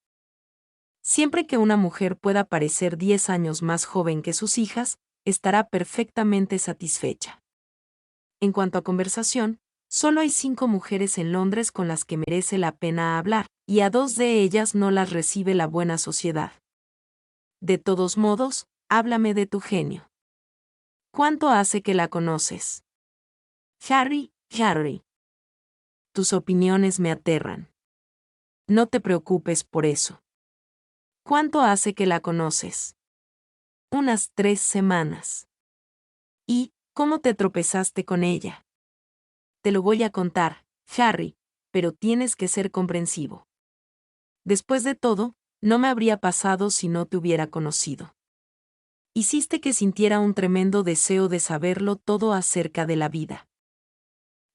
Siempre que una mujer pueda parecer 10 años más joven que sus hijas, estará perfectamente satisfecha. En cuanto a conversación, solo hay 5 mujeres en Londres con las que merece la pena hablar, y a 2 de ellas no las recibe la buena sociedad. De todos modos, háblame de tu genio. ¿Cuánto hace que la conoces? Harry. Tus opiniones me aterran. No te preocupes por eso. ¿Cuánto hace que la conoces? Unas 3 semanas. ¿Y cómo te tropezaste con ella? Te lo voy a contar, Harry, pero tienes que ser comprensivo. Después de todo, no me habría pasado si no te hubiera conocido. Hiciste que sintiera un tremendo deseo de saberlo todo acerca de la vida.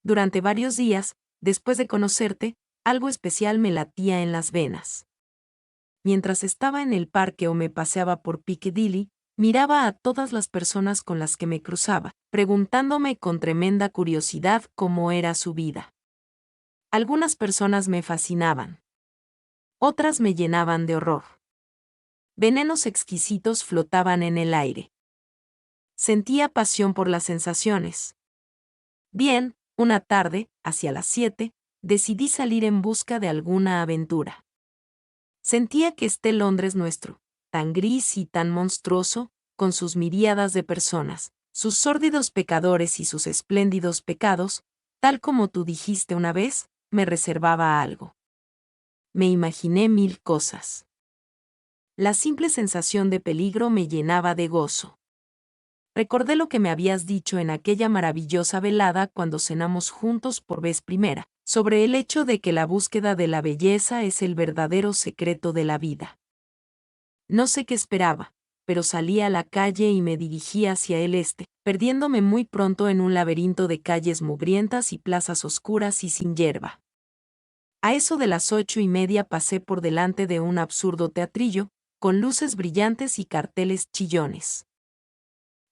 Durante varios días, después de conocerte, algo especial me latía en las venas. Mientras estaba en el parque o me paseaba por Piccadilly, miraba a todas las personas con las que me cruzaba, preguntándome con tremenda curiosidad cómo era su vida. Algunas personas me fascinaban. Otras me llenaban de horror. Venenos exquisitos flotaban en el aire. Sentía pasión por las sensaciones. Bien, una tarde, hacia las 7, decidí salir en busca de alguna aventura. Sentía que este Londres nuestro, tan gris y tan monstruoso, con sus miríadas de personas, sus sórdidos pecadores y sus espléndidos pecados, tal como tú dijiste una vez, me reservaba algo. Me imaginé 1000 cosas. La simple sensación de peligro me llenaba de gozo. Recordé lo que me habías dicho en aquella maravillosa velada cuando cenamos juntos por vez primera, sobre el hecho de que la búsqueda de la belleza es el verdadero secreto de la vida. No sé qué esperaba, pero salí a la calle y me dirigí hacia el este, perdiéndome muy pronto en un laberinto de calles mugrientas y plazas oscuras y sin hierba. A eso de las 8:30 pasé por delante de un absurdo teatrillo, con luces brillantes y carteles chillones.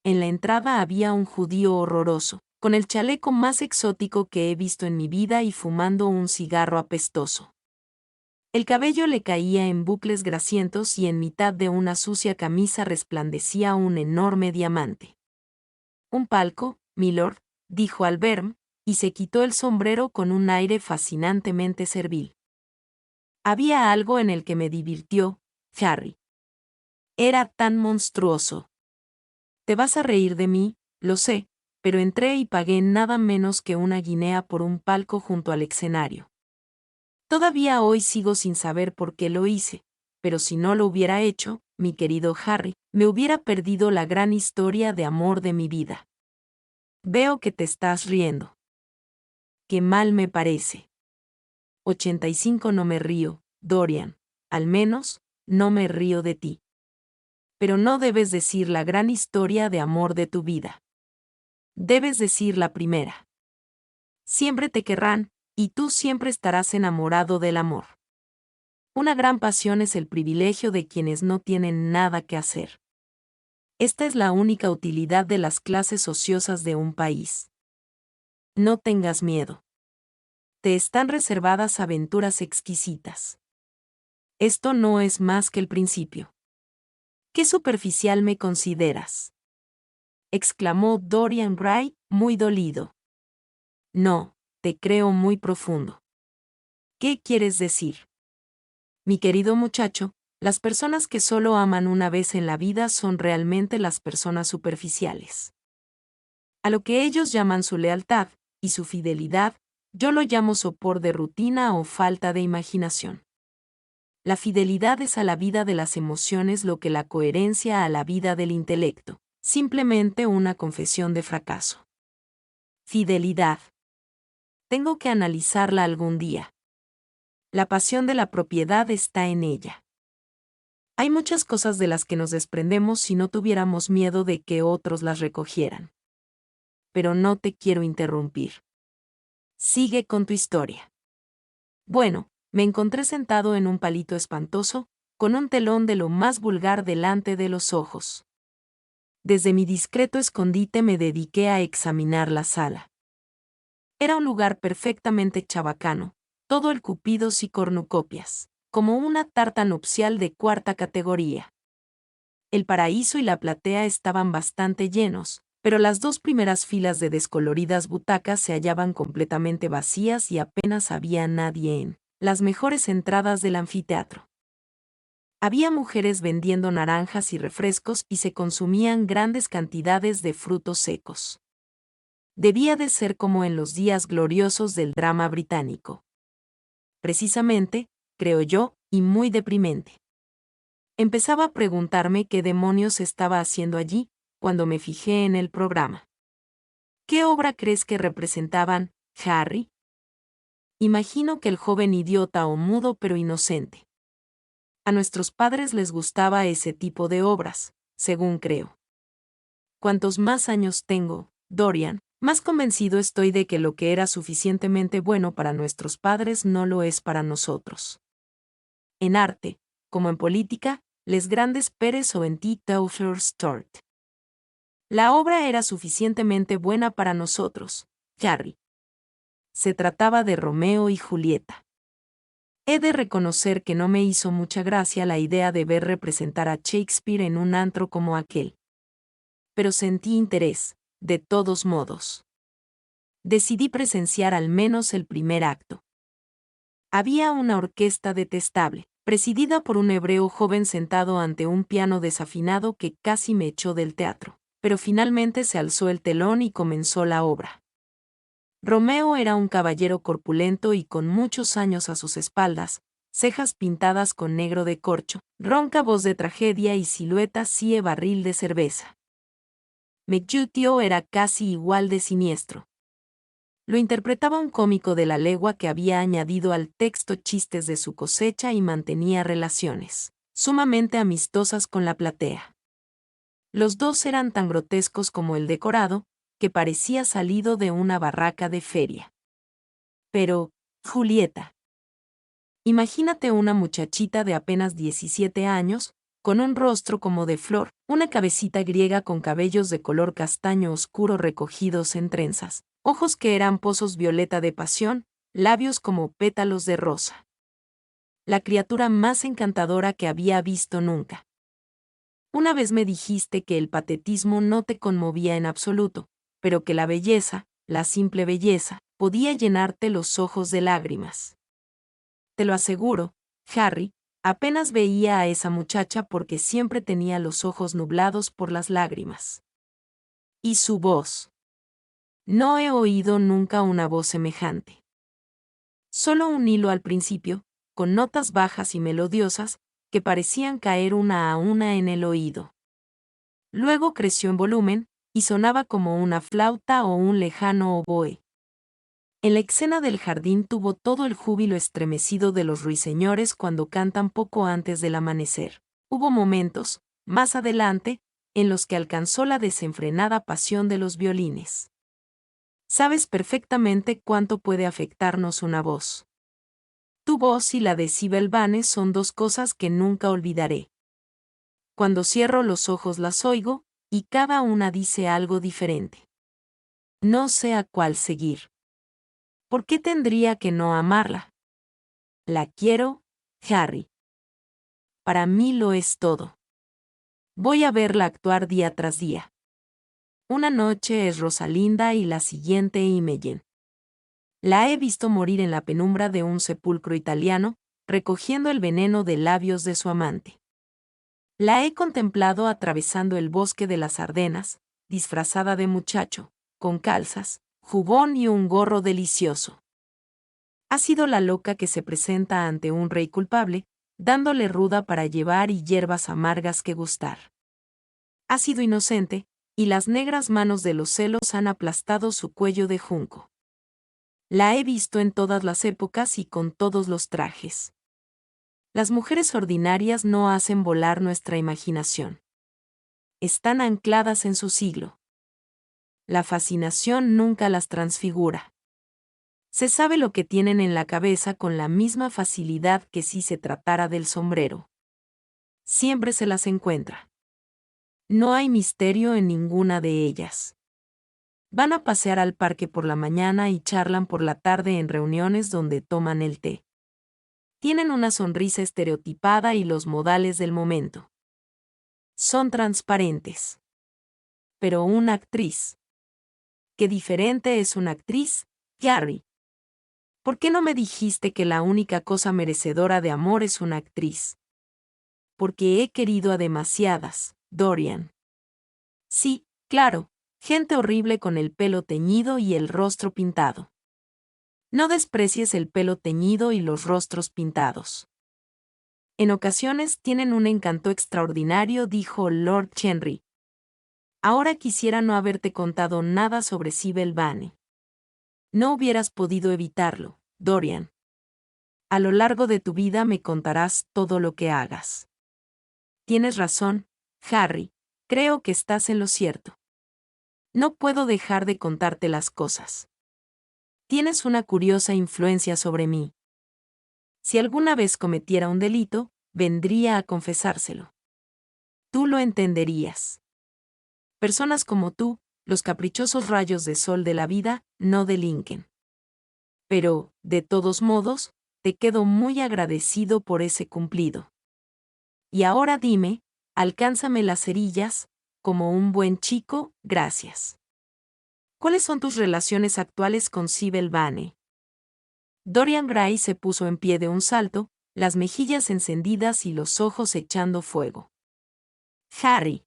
En la entrada había un judío horroroso, con el chaleco más exótico que he visto en mi vida y fumando un cigarro apestoso. El cabello le caía en bucles grasientos y en mitad de una sucia camisa resplandecía un enorme diamante. Un palco, milord, dijo al verme, y se quitó el sombrero con un aire fascinantemente servil. Había algo en el que me divirtió, Harry. Era tan monstruoso. Te vas a reír de mí, lo sé, pero entré y pagué nada menos que una guinea por un palco junto al escenario. Todavía hoy sigo sin saber por qué lo hice, pero si no lo hubiera hecho, mi querido Harry, me hubiera perdido la gran historia de amor de mi vida. Veo que te estás riendo. Qué mal me parece. 85 No me río, Dorian, al menos, no me río de ti. Pero no debes decir la gran historia de amor de tu vida. Debes decir la primera. Siempre te querrán, y tú siempre estarás enamorado del amor. Una gran pasión es el privilegio de quienes no tienen nada que hacer. Esta es la única utilidad de las clases ociosas de un país. No tengas miedo. Te están reservadas aventuras exquisitas. Esto no es más que el principio. ¿Qué superficial me consideras?, exclamó Dorian Gray, muy dolido. No, te creo muy profundo. ¿Qué quieres decir? Mi querido muchacho, las personas que solo aman una vez en la vida son realmente las personas superficiales. A lo que ellos llaman su lealtad y su fidelidad, yo lo llamo sopor de rutina o falta de imaginación. La fidelidad es a la vida de las emociones lo que la coherencia a la vida del intelecto, simplemente una confesión de fracaso. Fidelidad. Tengo que analizarla algún día. La pasión de la propiedad está en ella. Hay muchas cosas de las que nos desprendemos si no tuviéramos miedo de que otros las recogieran. Pero no te quiero interrumpir. Sigue con tu historia. Bueno, me encontré sentado en un palito espantoso, con un telón de lo más vulgar delante de los ojos. Desde mi discreto escondite me dediqué a examinar la sala. Era un lugar perfectamente chabacano, todo el cupidos y cornucopias, como una tarta nupcial de cuarta categoría. El paraíso y la platea estaban bastante llenos, pero las 2 primeras filas de descoloridas butacas se hallaban completamente vacías y apenas había nadie en las mejores entradas del anfiteatro. Había mujeres vendiendo naranjas y refrescos y se consumían grandes cantidades de frutos secos. Debía de ser como en los días gloriosos del drama británico. Precisamente, creo yo, y muy deprimente. Empezaba a preguntarme qué demonios estaba haciendo allí, cuando me fijé en el programa. ¿Qué obra crees que representaban, Harry? Imagino que el joven idiota o mudo pero inocente. A nuestros padres les gustaba ese tipo de obras, según creo. Cuantos más años tengo, Dorian, más convencido estoy de que lo que era suficientemente bueno para nuestros padres no lo es para nosotros. En arte, como en política, les grandes Pérez o en Teufer Sturt. La obra era suficientemente buena para nosotros, Harry. Se trataba de Romeo y Julieta. He de reconocer que no me hizo mucha gracia la idea de ver representar a Shakespeare en un antro como aquel. Pero sentí interés, de todos modos. Decidí presenciar al menos el primer acto. Había una orquesta detestable, presidida por un hebreo joven sentado ante un piano desafinado que casi me echó del teatro, pero finalmente se alzó el telón y comenzó la obra. Romeo era un caballero corpulento y con muchos años a sus espaldas, cejas pintadas con negro de corcho, ronca voz de tragedia y silueta sie barril de cerveza. Mercutio era casi igual de siniestro. Lo interpretaba un cómico de la legua que había añadido al texto chistes de su cosecha y mantenía relaciones sumamente amistosas con la platea. Los dos eran tan grotescos como el decorado, que parecía salido de una barraca de feria. Pero, Julieta. Imagínate una muchachita de apenas 17 años, con un rostro como de flor, una cabecita griega con cabellos de color castaño oscuro recogidos en trenzas, ojos que eran pozos violeta de pasión, labios como pétalos de rosa. La criatura más encantadora que había visto nunca. Una vez me dijiste que el patetismo no te conmovía en absoluto, pero que la belleza, la simple belleza, podía llenarte los ojos de lágrimas. Te lo aseguro, Harry, apenas veía a esa muchacha porque siempre tenía los ojos nublados por las lágrimas. Y su voz. No he oído nunca una voz semejante. Solo un hilo al principio, con notas bajas y melodiosas, que parecían caer una a una en el oído. Luego creció en volumen, y sonaba como una flauta o un lejano oboe. En la escena del jardín tuvo todo el júbilo estremecido de los ruiseñores cuando cantan poco antes del amanecer. Hubo momentos, más adelante, en los que alcanzó la desenfrenada pasión de los violines. Sabes perfectamente cuánto puede afectarnos una voz. Tu voz y la de Sibel Vane son dos cosas que nunca olvidaré. Cuando cierro los ojos las oigo, y cada una dice algo diferente. No sé a cuál seguir. ¿Por qué tendría que no amarla? La quiero, Harry. Para mí lo es todo. Voy a verla actuar día tras día. Una noche es Rosalinda y la siguiente Imogen. La he visto morir en la penumbra de un sepulcro italiano, recogiendo el veneno de labios de su amante. La he contemplado atravesando el bosque de las Ardenas, disfrazada de muchacho, con calzas, jubón y un gorro delicioso. Ha sido la loca que se presenta ante un rey culpable, dándole ruda para llevar y hierbas amargas que gustar. Ha sido inocente, y las negras manos de los celos han aplastado su cuello de junco. La he visto en todas las épocas y con todos los trajes. Las mujeres ordinarias no hacen volar nuestra imaginación. Están ancladas en su siglo. La fascinación nunca las transfigura. Se sabe lo que tienen en la cabeza con la misma facilidad que si se tratara del sombrero. Siempre se las encuentra. No hay misterio en ninguna de ellas. Van a pasear al parque por la mañana y charlan por la tarde en reuniones donde toman el té. Tienen una sonrisa estereotipada y los modales del momento. Son transparentes. Pero una actriz. Qué diferente es una actriz, Harry. ¿Por qué no me dijiste que la única cosa merecedora de amor es una actriz? Porque he querido a demasiadas, Dorian. Sí, claro, gente horrible con el pelo teñido y el rostro pintado. No desprecies el pelo teñido y los rostros pintados. En ocasiones tienen un encanto extraordinario, dijo Lord Henry. Ahora quisiera no haberte contado nada sobre Sibel Vane. No hubieras podido evitarlo, Dorian. A lo largo de tu vida me contarás todo lo que hagas. Tienes razón, Harry, creo que estás en lo cierto. No puedo dejar de contarte las cosas. Tienes una curiosa influencia sobre mí. Si alguna vez cometiera un delito, vendría a confesárselo. Tú lo entenderías. Personas como tú, los caprichosos rayos de sol de la vida, no delinquen. Pero, de todos modos, te quedo muy agradecido por ese cumplido. Y ahora dime, alcánzame las cerillas, como un buen chico, gracias. ¿Cuáles son tus relaciones actuales con Sybil Vane? Dorian Gray se puso en pie de un salto, las mejillas encendidas y los ojos echando fuego. Harry.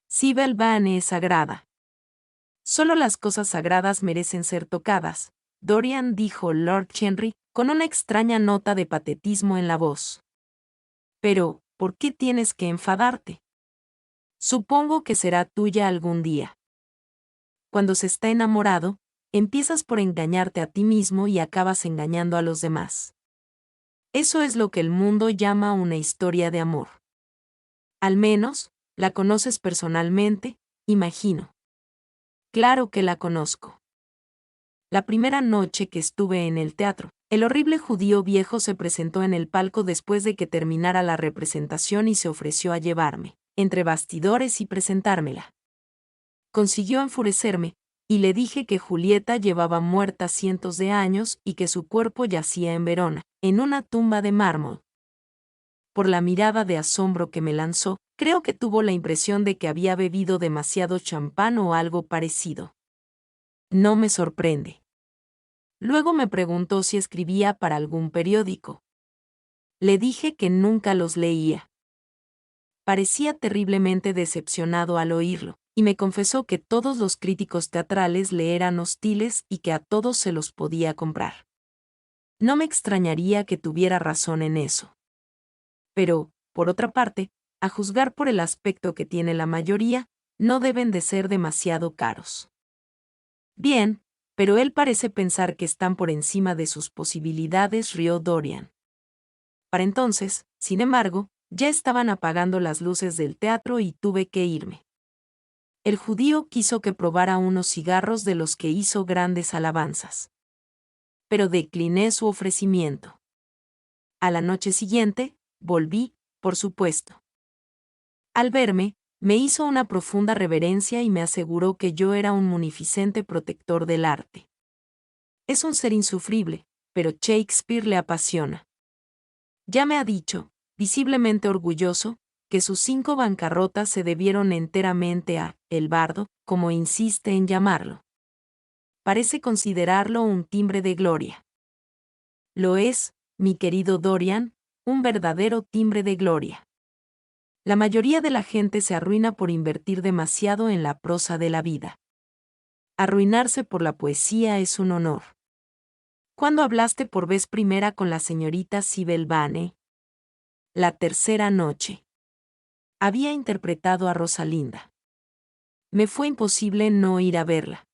Sybil Vane es sagrada. Solo las cosas sagradas merecen ser tocadas, Dorian, dijo Lord Henry, con una extraña nota de patetismo en la voz. Pero, ¿por qué tienes que enfadarte? Supongo que será tuya algún día. Cuando se está enamorado, empiezas por engañarte a ti mismo y acabas engañando a los demás. Eso es lo que el mundo llama una historia de amor. Al menos, la conoces personalmente, imagino. Claro que la conozco. La primera noche que estuve en el teatro, el horrible judío viejo se presentó en el palco después de que terminara la representación y se ofreció a llevarme, entre bastidores y presentármela. Consiguió enfurecerme, y le dije que Julieta llevaba muerta cientos de años y que su cuerpo yacía en Verona, en una tumba de mármol. Por la mirada de asombro que me lanzó, creo que tuvo la impresión de que había bebido demasiado champán o algo parecido. No me sorprende. Luego me preguntó si escribía para algún periódico. Le dije que nunca los leía. Parecía terriblemente decepcionado al oírlo, y me confesó que todos los críticos teatrales le eran hostiles y que a todos se los podía comprar. No me extrañaría que tuviera razón en eso. Pero, por otra parte, a juzgar por el aspecto que tiene la mayoría, no deben de ser demasiado caros. Bien, pero él parece pensar que están por encima de sus posibilidades, rió Dorian. Para entonces, sin embargo, ya estaban apagando las luces del teatro y tuve que irme. El judío quiso que probara unos cigarros de los que hizo grandes alabanzas. Pero decliné su ofrecimiento. A la noche siguiente, volví, por supuesto. Al verme, me hizo una profunda reverencia y me aseguró que yo era un munificente protector del arte. Es un ser insufrible, pero Shakespeare le apasiona. Ya me ha dicho, visiblemente orgulloso, que sus 5 bancarrotas se debieron enteramente a El Bardo, como insiste en llamarlo. Parece considerarlo un timbre de gloria. Lo es, mi querido Dorian, un verdadero timbre de gloria. La mayoría de la gente se arruina por invertir demasiado en la prosa de la vida. Arruinarse por la poesía es un honor. ¿Cuándo hablaste por vez primera con la señorita Sybil Vane? La tercera noche. Había interpretado a Rosalinda. Me fue imposible no ir a verla.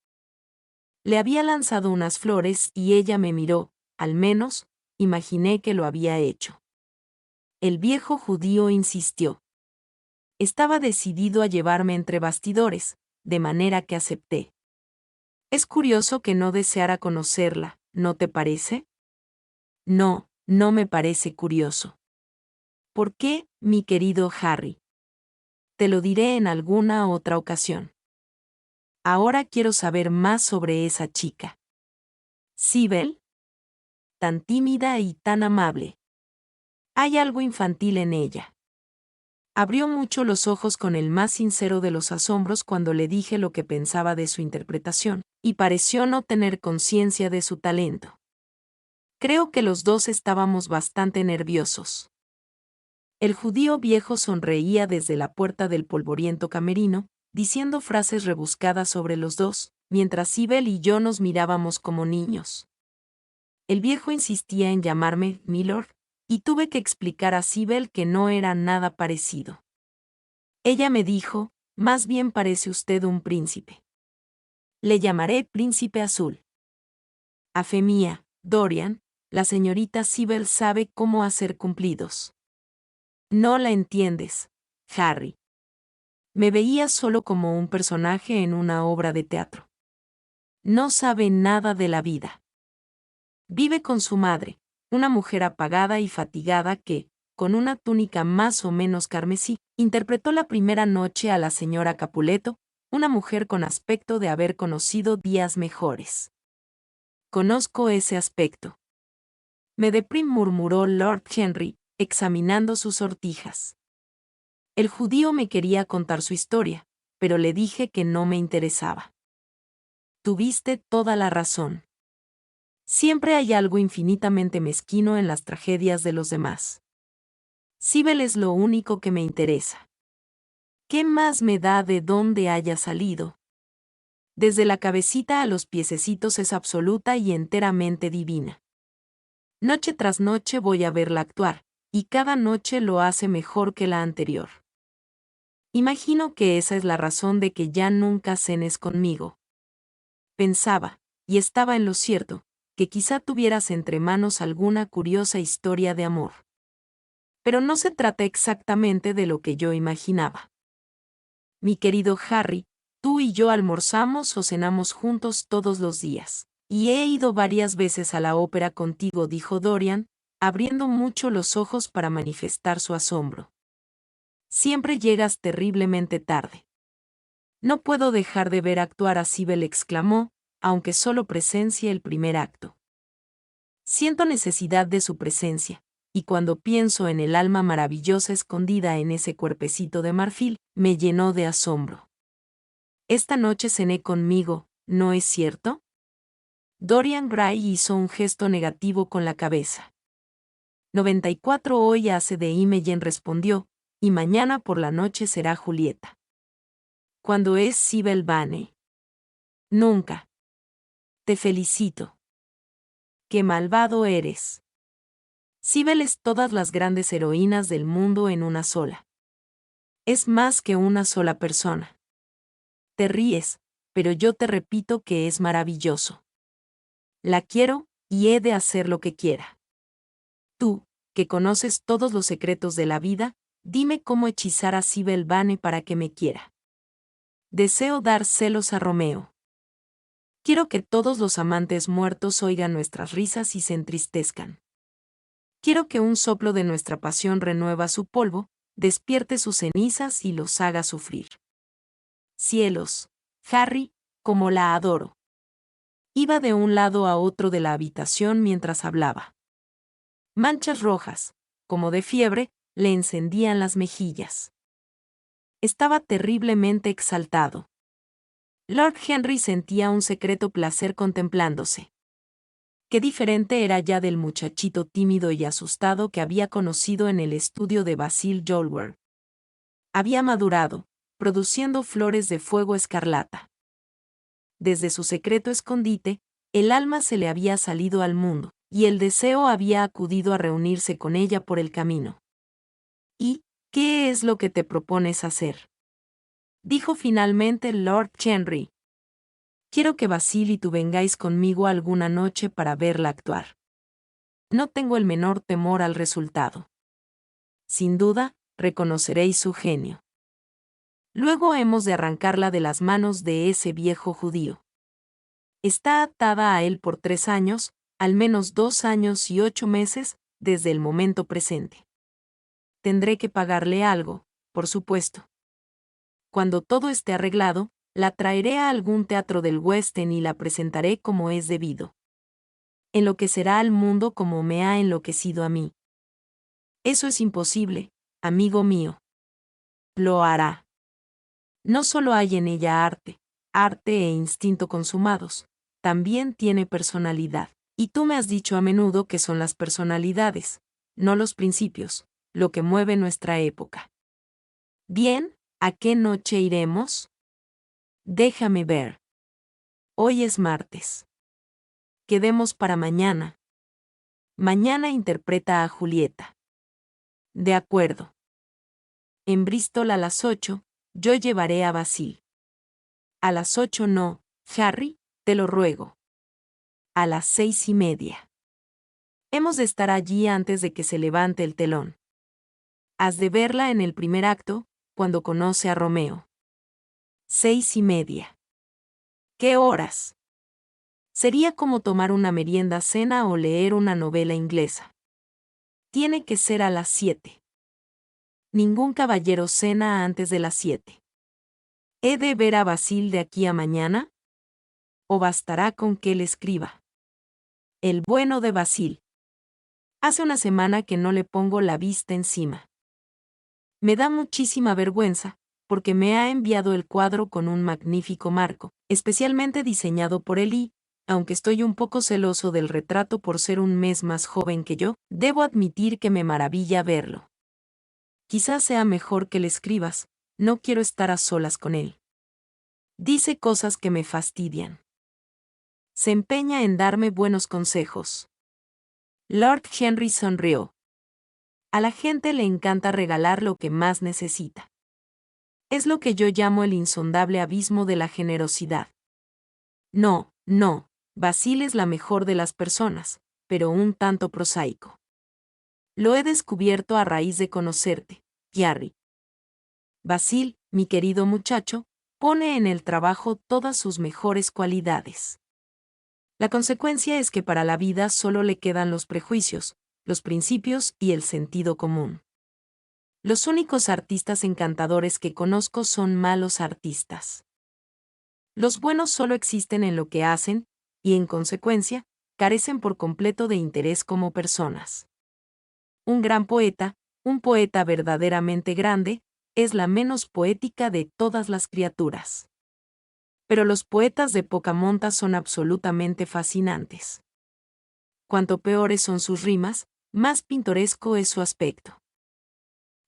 Le había lanzado unas flores y ella me miró, al menos, imaginé que lo había hecho. El viejo judío insistió. Estaba decidido a llevarme entre bastidores, de manera que acepté. Es curioso que no deseara conocerla, ¿no te parece? No, no me parece curioso. ¿Por qué, mi querido Harry? Te lo diré en alguna otra ocasión. Ahora quiero saber más sobre esa chica. ¿Sybil? Tan tímida y tan amable. Hay algo infantil en ella. Abrió mucho los ojos con el más sincero de los asombros cuando le dije lo que pensaba de su interpretación, y pareció no tener conciencia de su talento. Creo que los dos estábamos bastante nerviosos. El judío viejo sonreía desde la puerta del polvoriento camerino, diciendo frases rebuscadas sobre los dos, mientras Sybil y yo nos mirábamos como niños. El viejo insistía en llamarme Milord, y tuve que explicar a Sybil que no era nada parecido. Ella me dijo, más bien parece usted un príncipe. Le llamaré Príncipe Azul. A fe mía, Dorian, la señorita Sybil sabe cómo hacer cumplidos. No la entiendes, Harry. Me veía solo como un personaje en una obra de teatro. No sabe nada de la vida. Vive con su madre, una mujer apagada y fatigada que, con una túnica más o menos carmesí, interpretó la primera noche a la señora Capuleto, una mujer con aspecto de haber conocido días mejores. Conozco ese aspecto. Me deprime, murmuró Lord Henry, examinando sus sortijas. El judío me quería contar su historia, pero le dije que no me interesaba. Tuviste toda la razón. Siempre hay algo infinitamente mezquino en las tragedias de los demás. Sibel es lo único que me interesa. ¿Qué más me da de dónde haya salido? Desde la cabecita a los piececitos es absoluta y enteramente divina. Noche tras noche voy a verla actuar, y cada noche lo hace mejor que la anterior. Imagino que esa es la razón de que ya nunca cenes conmigo. Pensaba, y estaba en lo cierto, que quizá tuvieras entre manos alguna curiosa historia de amor. Pero no se trata exactamente de lo que yo imaginaba. Mi querido Harry, tú y yo almorzamos o cenamos juntos todos los días, y he ido varias veces a la ópera contigo, dijo Dorian, abriendo mucho los ojos para manifestar su asombro. Siempre llegas terriblemente tarde. No puedo dejar de ver actuar a Sibel, exclamó, aunque solo presencie el primer acto. Siento necesidad de su presencia, y cuando pienso en el alma maravillosa escondida en ese cuerpecito de marfil, me llenó de asombro. Esta noche cené conmigo, ¿no es cierto? Dorian Gray hizo un gesto negativo con la cabeza. 94 hoy hace de Imogen, respondió, y mañana por la noche será Julieta. ¿Cuándo es Sibel Vane? Nunca. Te felicito. ¡Qué malvado eres! Sibel es todas las grandes heroínas del mundo en una sola. Es más que una sola persona. Te ríes, pero yo te repito que es maravilloso. La quiero, y he de hacer lo que quiera. Tú, que conoces todos los secretos de la vida, dime cómo hechizar a Sibel Vane para que me quiera. Deseo dar celos a Romeo. Quiero que todos los amantes muertos oigan nuestras risas y se entristezcan. Quiero que un soplo de nuestra pasión renueva su polvo, despierte sus cenizas y los haga sufrir. Cielos, Harry, como la adoro. Iba de un lado a otro de la habitación mientras hablaba. Manchas rojas, como de fiebre, le encendían las mejillas. Estaba terriblemente exaltado. Lord Henry sentía un secreto placer contemplándose. Qué diferente era ya del muchachito tímido y asustado que había conocido en el estudio de Basil Hallward. Había madurado, produciendo flores de fuego escarlata. Desde su secreto escondite, el alma se le había salido al mundo, y el deseo había acudido a reunirse con ella por el camino. ¿Y qué es lo que te propones hacer?, dijo finalmente Lord Henry. Quiero que Basil y tú vengáis conmigo alguna noche para verla actuar. No tengo el menor temor al resultado. Sin duda, reconoceréis su genio. Luego hemos de arrancarla de las manos de ese viejo judío. Está atada a él por 3 años, al menos 2 años y 8 meses, desde el momento presente. Tendré que pagarle algo, por supuesto. Cuando todo esté arreglado, la traeré a algún teatro del West End y la presentaré como es debido. Enloquecerá al mundo como me ha enloquecido a mí. Eso es imposible, amigo mío. Lo hará. No solo hay en ella arte e instinto consumados, también tiene personalidad. Y tú me has dicho a menudo que son las personalidades, no los principios, lo que mueve nuestra época. Bien, ¿a qué noche iremos? Déjame ver. Hoy es martes. Quedemos para mañana. Mañana interpreta a Julieta. De acuerdo. En Bristol a las 8, yo llevaré a Basil. A las 8 no, Harry, te lo ruego. A las 6:30. Hemos de estar allí antes de que se levante el telón. Has de verla en el primer acto, cuando conoce a Romeo. 6:30. ¿Qué horas? Sería como tomar una merienda cena o leer una novela inglesa. Tiene que ser a las 7. Ningún caballero cena antes de las 7. ¿He de ver a Basil de aquí a mañana? ¿O bastará con que le escriba? El bueno de Basil. Hace una semana que no le pongo la vista encima. Me da muchísima vergüenza, porque me ha enviado el cuadro con un magnífico marco, especialmente diseñado por él y, aunque estoy un poco celoso del retrato por ser un mes más joven que yo, debo admitir que me maravilla verlo. Quizás sea mejor que le escribas, no quiero estar a solas con él. Dice cosas que me fastidian. Se empeña en darme buenos consejos. Lord Henry sonrió. A la gente le encanta regalar lo que más necesita. Es lo que yo llamo el insondable abismo de la generosidad. No, Basil es la mejor de las personas, pero un tanto prosaico. Lo he descubierto a raíz de conocerte, Pierre. Basil, mi querido muchacho, pone en el trabajo todas sus mejores cualidades. La consecuencia es que para la vida solo le quedan los prejuicios, los principios y el sentido común. Los únicos artistas encantadores que conozco son malos artistas. Los buenos solo existen en lo que hacen, y en consecuencia, carecen por completo de interés como personas. Un gran poeta, un poeta verdaderamente grande, es la menos poética de todas las criaturas. Pero los poetas de poca monta son absolutamente fascinantes. Cuanto peores son sus rimas, más pintoresco es su aspecto.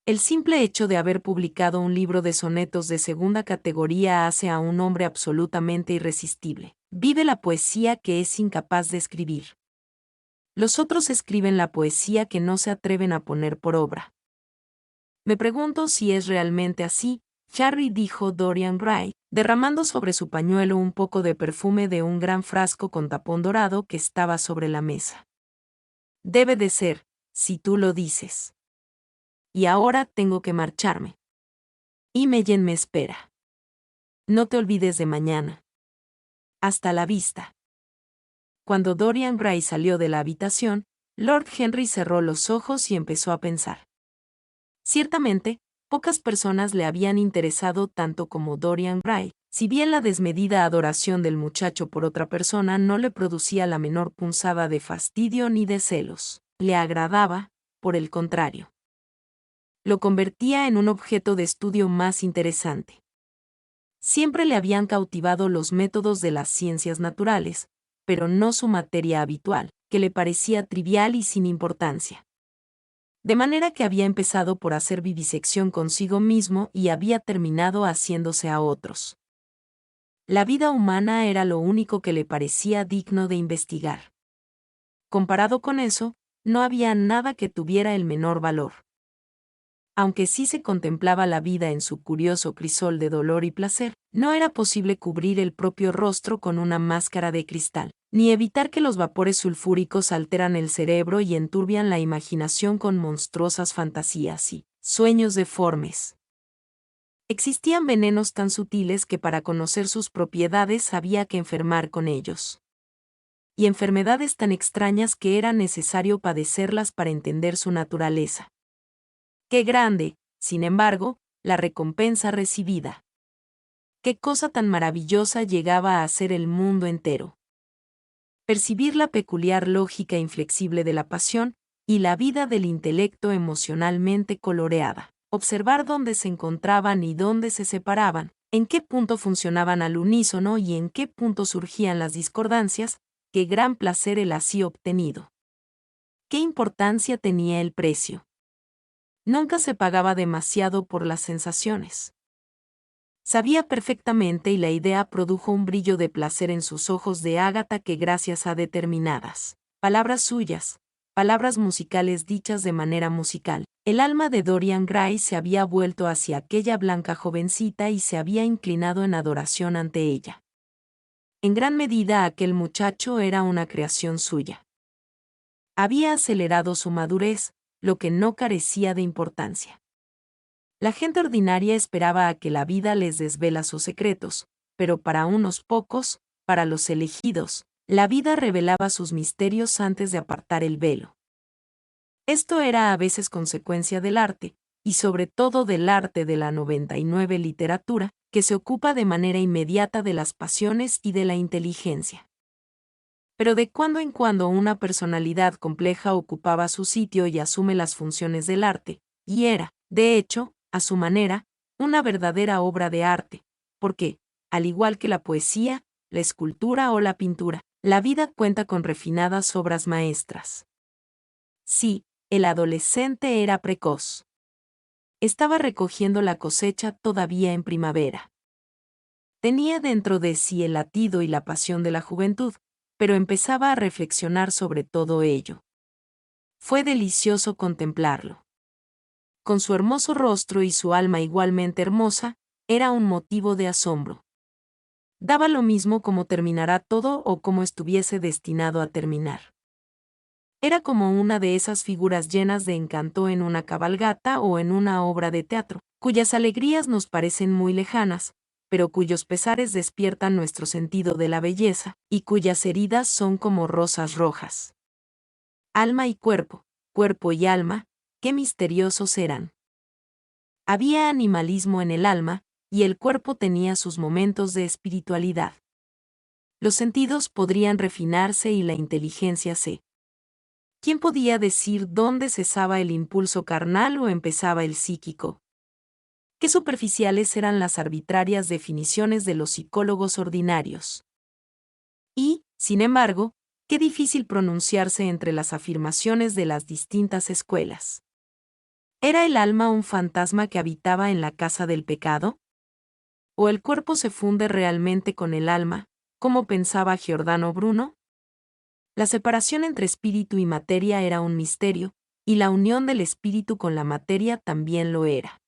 El simple hecho de haber publicado un libro de sonetos de segunda categoría hace a un hombre absolutamente irresistible. Vive la poesía que es incapaz de escribir. Los otros escriben la poesía que no se atreven a poner por obra. Me pregunto si es realmente así, Harry, dijo Dorian Gray, derramando sobre su pañuelo un poco de perfume de un gran frasco con tapón dorado que estaba sobre la mesa. Debe de ser, si tú lo dices. Y ahora tengo que marcharme. Imogen me espera. No te olvides de mañana. Hasta la vista. Cuando Dorian Gray salió de la habitación, Lord Henry cerró los ojos y empezó a pensar. Ciertamente, pocas personas le habían interesado tanto como Dorian Gray, si bien la desmedida adoración del muchacho por otra persona no le producía la menor punzada de fastidio ni de celos. Le agradaba, por el contrario. Lo convertía en un objeto de estudio más interesante. Siempre le habían cautivado los métodos de las ciencias naturales, pero no su materia habitual, que le parecía trivial y sin importancia. De manera que había empezado por hacer vivisección consigo mismo y había terminado haciéndose a otros. La vida humana era lo único que le parecía digno de investigar. Comparado con eso, no había nada que tuviera el menor valor. Aunque sí se contemplaba la vida en su curioso crisol de dolor y placer, no era posible cubrir el propio rostro con una máscara de cristal, ni evitar que los vapores sulfúricos alteran el cerebro y enturbian la imaginación con monstruosas fantasías y sueños deformes. Existían venenos tan sutiles que para conocer sus propiedades había que enfermar con ellos. Y enfermedades tan extrañas que era necesario padecerlas para entender su naturaleza. Qué grande, sin embargo, la recompensa recibida. Qué cosa tan maravillosa llegaba a ser el mundo entero. Percibir la peculiar lógica inflexible de la pasión y la vida del intelecto emocionalmente coloreada. Observar dónde se encontraban y dónde se separaban, en qué punto funcionaban al unísono y en qué punto surgían las discordancias, qué gran placer el así obtenido. Qué importancia tenía el precio. Nunca se pagaba demasiado por las sensaciones. Sabía perfectamente y la idea produjo un brillo de placer en sus ojos de ágata que gracias a determinadas palabras suyas, palabras musicales dichas de manera musical, el alma de Dorian Gray se había vuelto hacia aquella blanca jovencita y se había inclinado en adoración ante ella. En gran medida aquel muchacho era una creación suya. Había acelerado su madurez, lo que no carecía de importancia. La gente ordinaria esperaba a que la vida les desvela sus secretos, pero para unos pocos, para los elegidos, la vida revelaba sus misterios antes de apartar el velo. Esto era a veces consecuencia del arte, y sobre todo del arte de la 99 literatura, que se ocupa de manera inmediata de las pasiones y de la inteligencia. Pero de cuando en cuando una personalidad compleja ocupaba su sitio y asume las funciones del arte, y era, de hecho, a su manera, una verdadera obra de arte, porque, al igual que la poesía, la escultura o la pintura, la vida cuenta con refinadas obras maestras. Sí, el adolescente era precoz. Estaba recogiendo la cosecha todavía en primavera. Tenía dentro de sí el latido y la pasión de la juventud, pero empezaba a reflexionar sobre todo ello. Fue delicioso contemplarlo. Con su hermoso rostro y su alma igualmente hermosa, era un motivo de asombro. Daba lo mismo cómo terminará todo o cómo estuviese destinado a terminar. Era como una de esas figuras llenas de encanto en una cabalgata o en una obra de teatro, cuyas alegrías nos parecen muy lejanas, pero cuyos pesares despiertan nuestro sentido de la belleza, y cuyas heridas son como rosas rojas. Alma y cuerpo, cuerpo y alma, qué misteriosos eran. Había animalismo en el alma, y el cuerpo tenía sus momentos de espiritualidad. Los sentidos podrían refinarse y la inteligencia se. ¿Quién podía decir dónde cesaba el impulso carnal o empezaba el psíquico? Qué superficiales eran las arbitrarias definiciones de los psicólogos ordinarios. Y, sin embargo, qué difícil pronunciarse entre las afirmaciones de las distintas escuelas. ¿Era el alma un fantasma que habitaba en la casa del pecado? ¿O el cuerpo se funde realmente con el alma, como pensaba Giordano Bruno? La separación entre espíritu y materia era un misterio, y la unión del espíritu con la materia también lo era.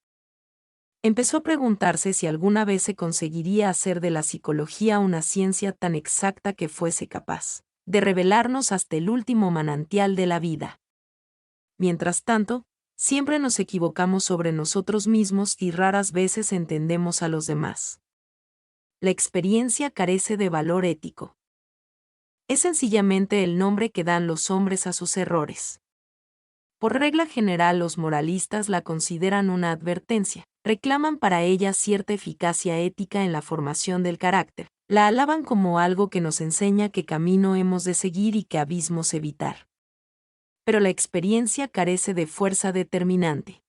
Empezó a preguntarse si alguna vez se conseguiría hacer de la psicología una ciencia tan exacta que fuese capaz de revelarnos hasta el último manantial de la vida. Mientras tanto, siempre nos equivocamos sobre nosotros mismos y raras veces entendemos a los demás. La experiencia carece de valor ético. Es sencillamente el nombre que dan los hombres a sus errores. Por regla general, los moralistas la consideran una advertencia, reclaman para ella cierta eficacia ética en la formación del carácter, la alaban como algo que nos enseña qué camino hemos de seguir y qué abismos evitar. Pero la experiencia carece de fuerza determinante.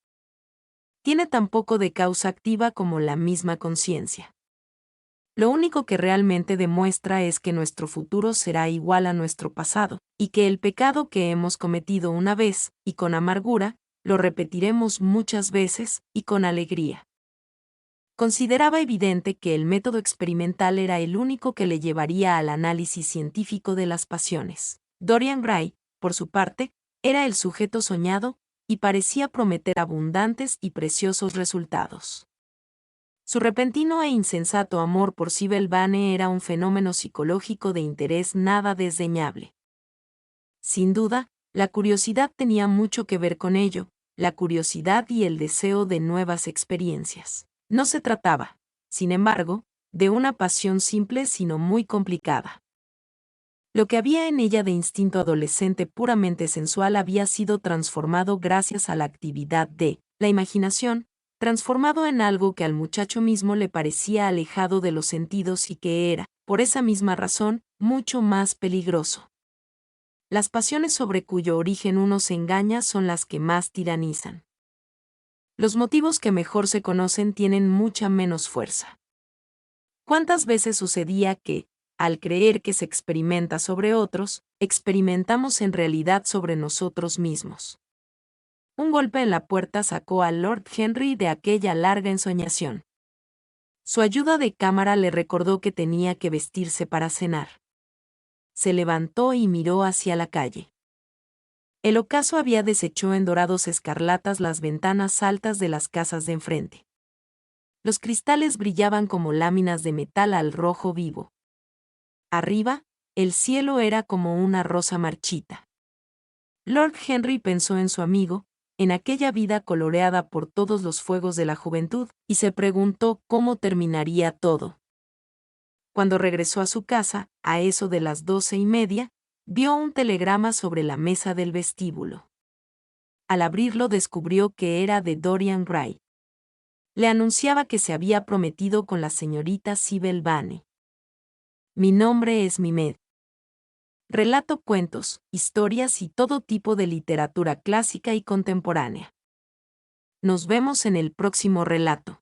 Tiene tan poco de causa activa como la misma conciencia. Lo único que realmente demuestra es que nuestro futuro será igual a nuestro pasado, y que el pecado que hemos cometido una vez, y con amargura, lo repetiremos muchas veces, y con alegría. Consideraba evidente que el método experimental era el único que le llevaría al análisis científico de las pasiones. Dorian Gray, por su parte, era el sujeto soñado, y parecía prometer abundantes y preciosos resultados. Su repentino e insensato amor por Sybil Vane era un fenómeno psicológico de interés nada desdeñable. Sin duda, la curiosidad tenía mucho que ver con ello, la curiosidad y el deseo de nuevas experiencias. No se trataba, sin embargo, de una pasión simple sino muy complicada. Lo que había en ella de instinto adolescente puramente sensual había sido transformado gracias a la actividad de la imaginación, transformado en algo que al muchacho mismo le parecía alejado de los sentidos y que era, por esa misma razón, mucho más peligroso. Las pasiones sobre cuyo origen uno se engaña son las que más tiranizan. Los motivos que mejor se conocen tienen mucha menos fuerza. ¿Cuántas veces sucedía que, al creer que se experimenta sobre otros, experimentamos en realidad sobre nosotros mismos? Un golpe en la puerta sacó a Lord Henry de aquella larga ensoñación. Su ayuda de cámara le recordó que tenía que vestirse para cenar. Se levantó y miró hacia la calle. El ocaso había deshecho en dorados escarlatas las ventanas altas de las casas de enfrente. Los cristales brillaban como láminas de metal al rojo vivo. Arriba, el cielo era como una rosa marchita. Lord Henry pensó en su amigo, en aquella vida coloreada por todos los fuegos de la juventud, y se preguntó cómo terminaría todo. Cuando regresó a su casa, a eso de las 12:30, vio un telegrama sobre la mesa del vestíbulo. Al abrirlo descubrió que era de Dorian Gray. Le anunciaba que se había prometido con la señorita Sybil Vane. Mi nombre es Mimed. Relato cuentos, historias y todo tipo de literatura clásica y contemporánea. Nos vemos en el próximo relato.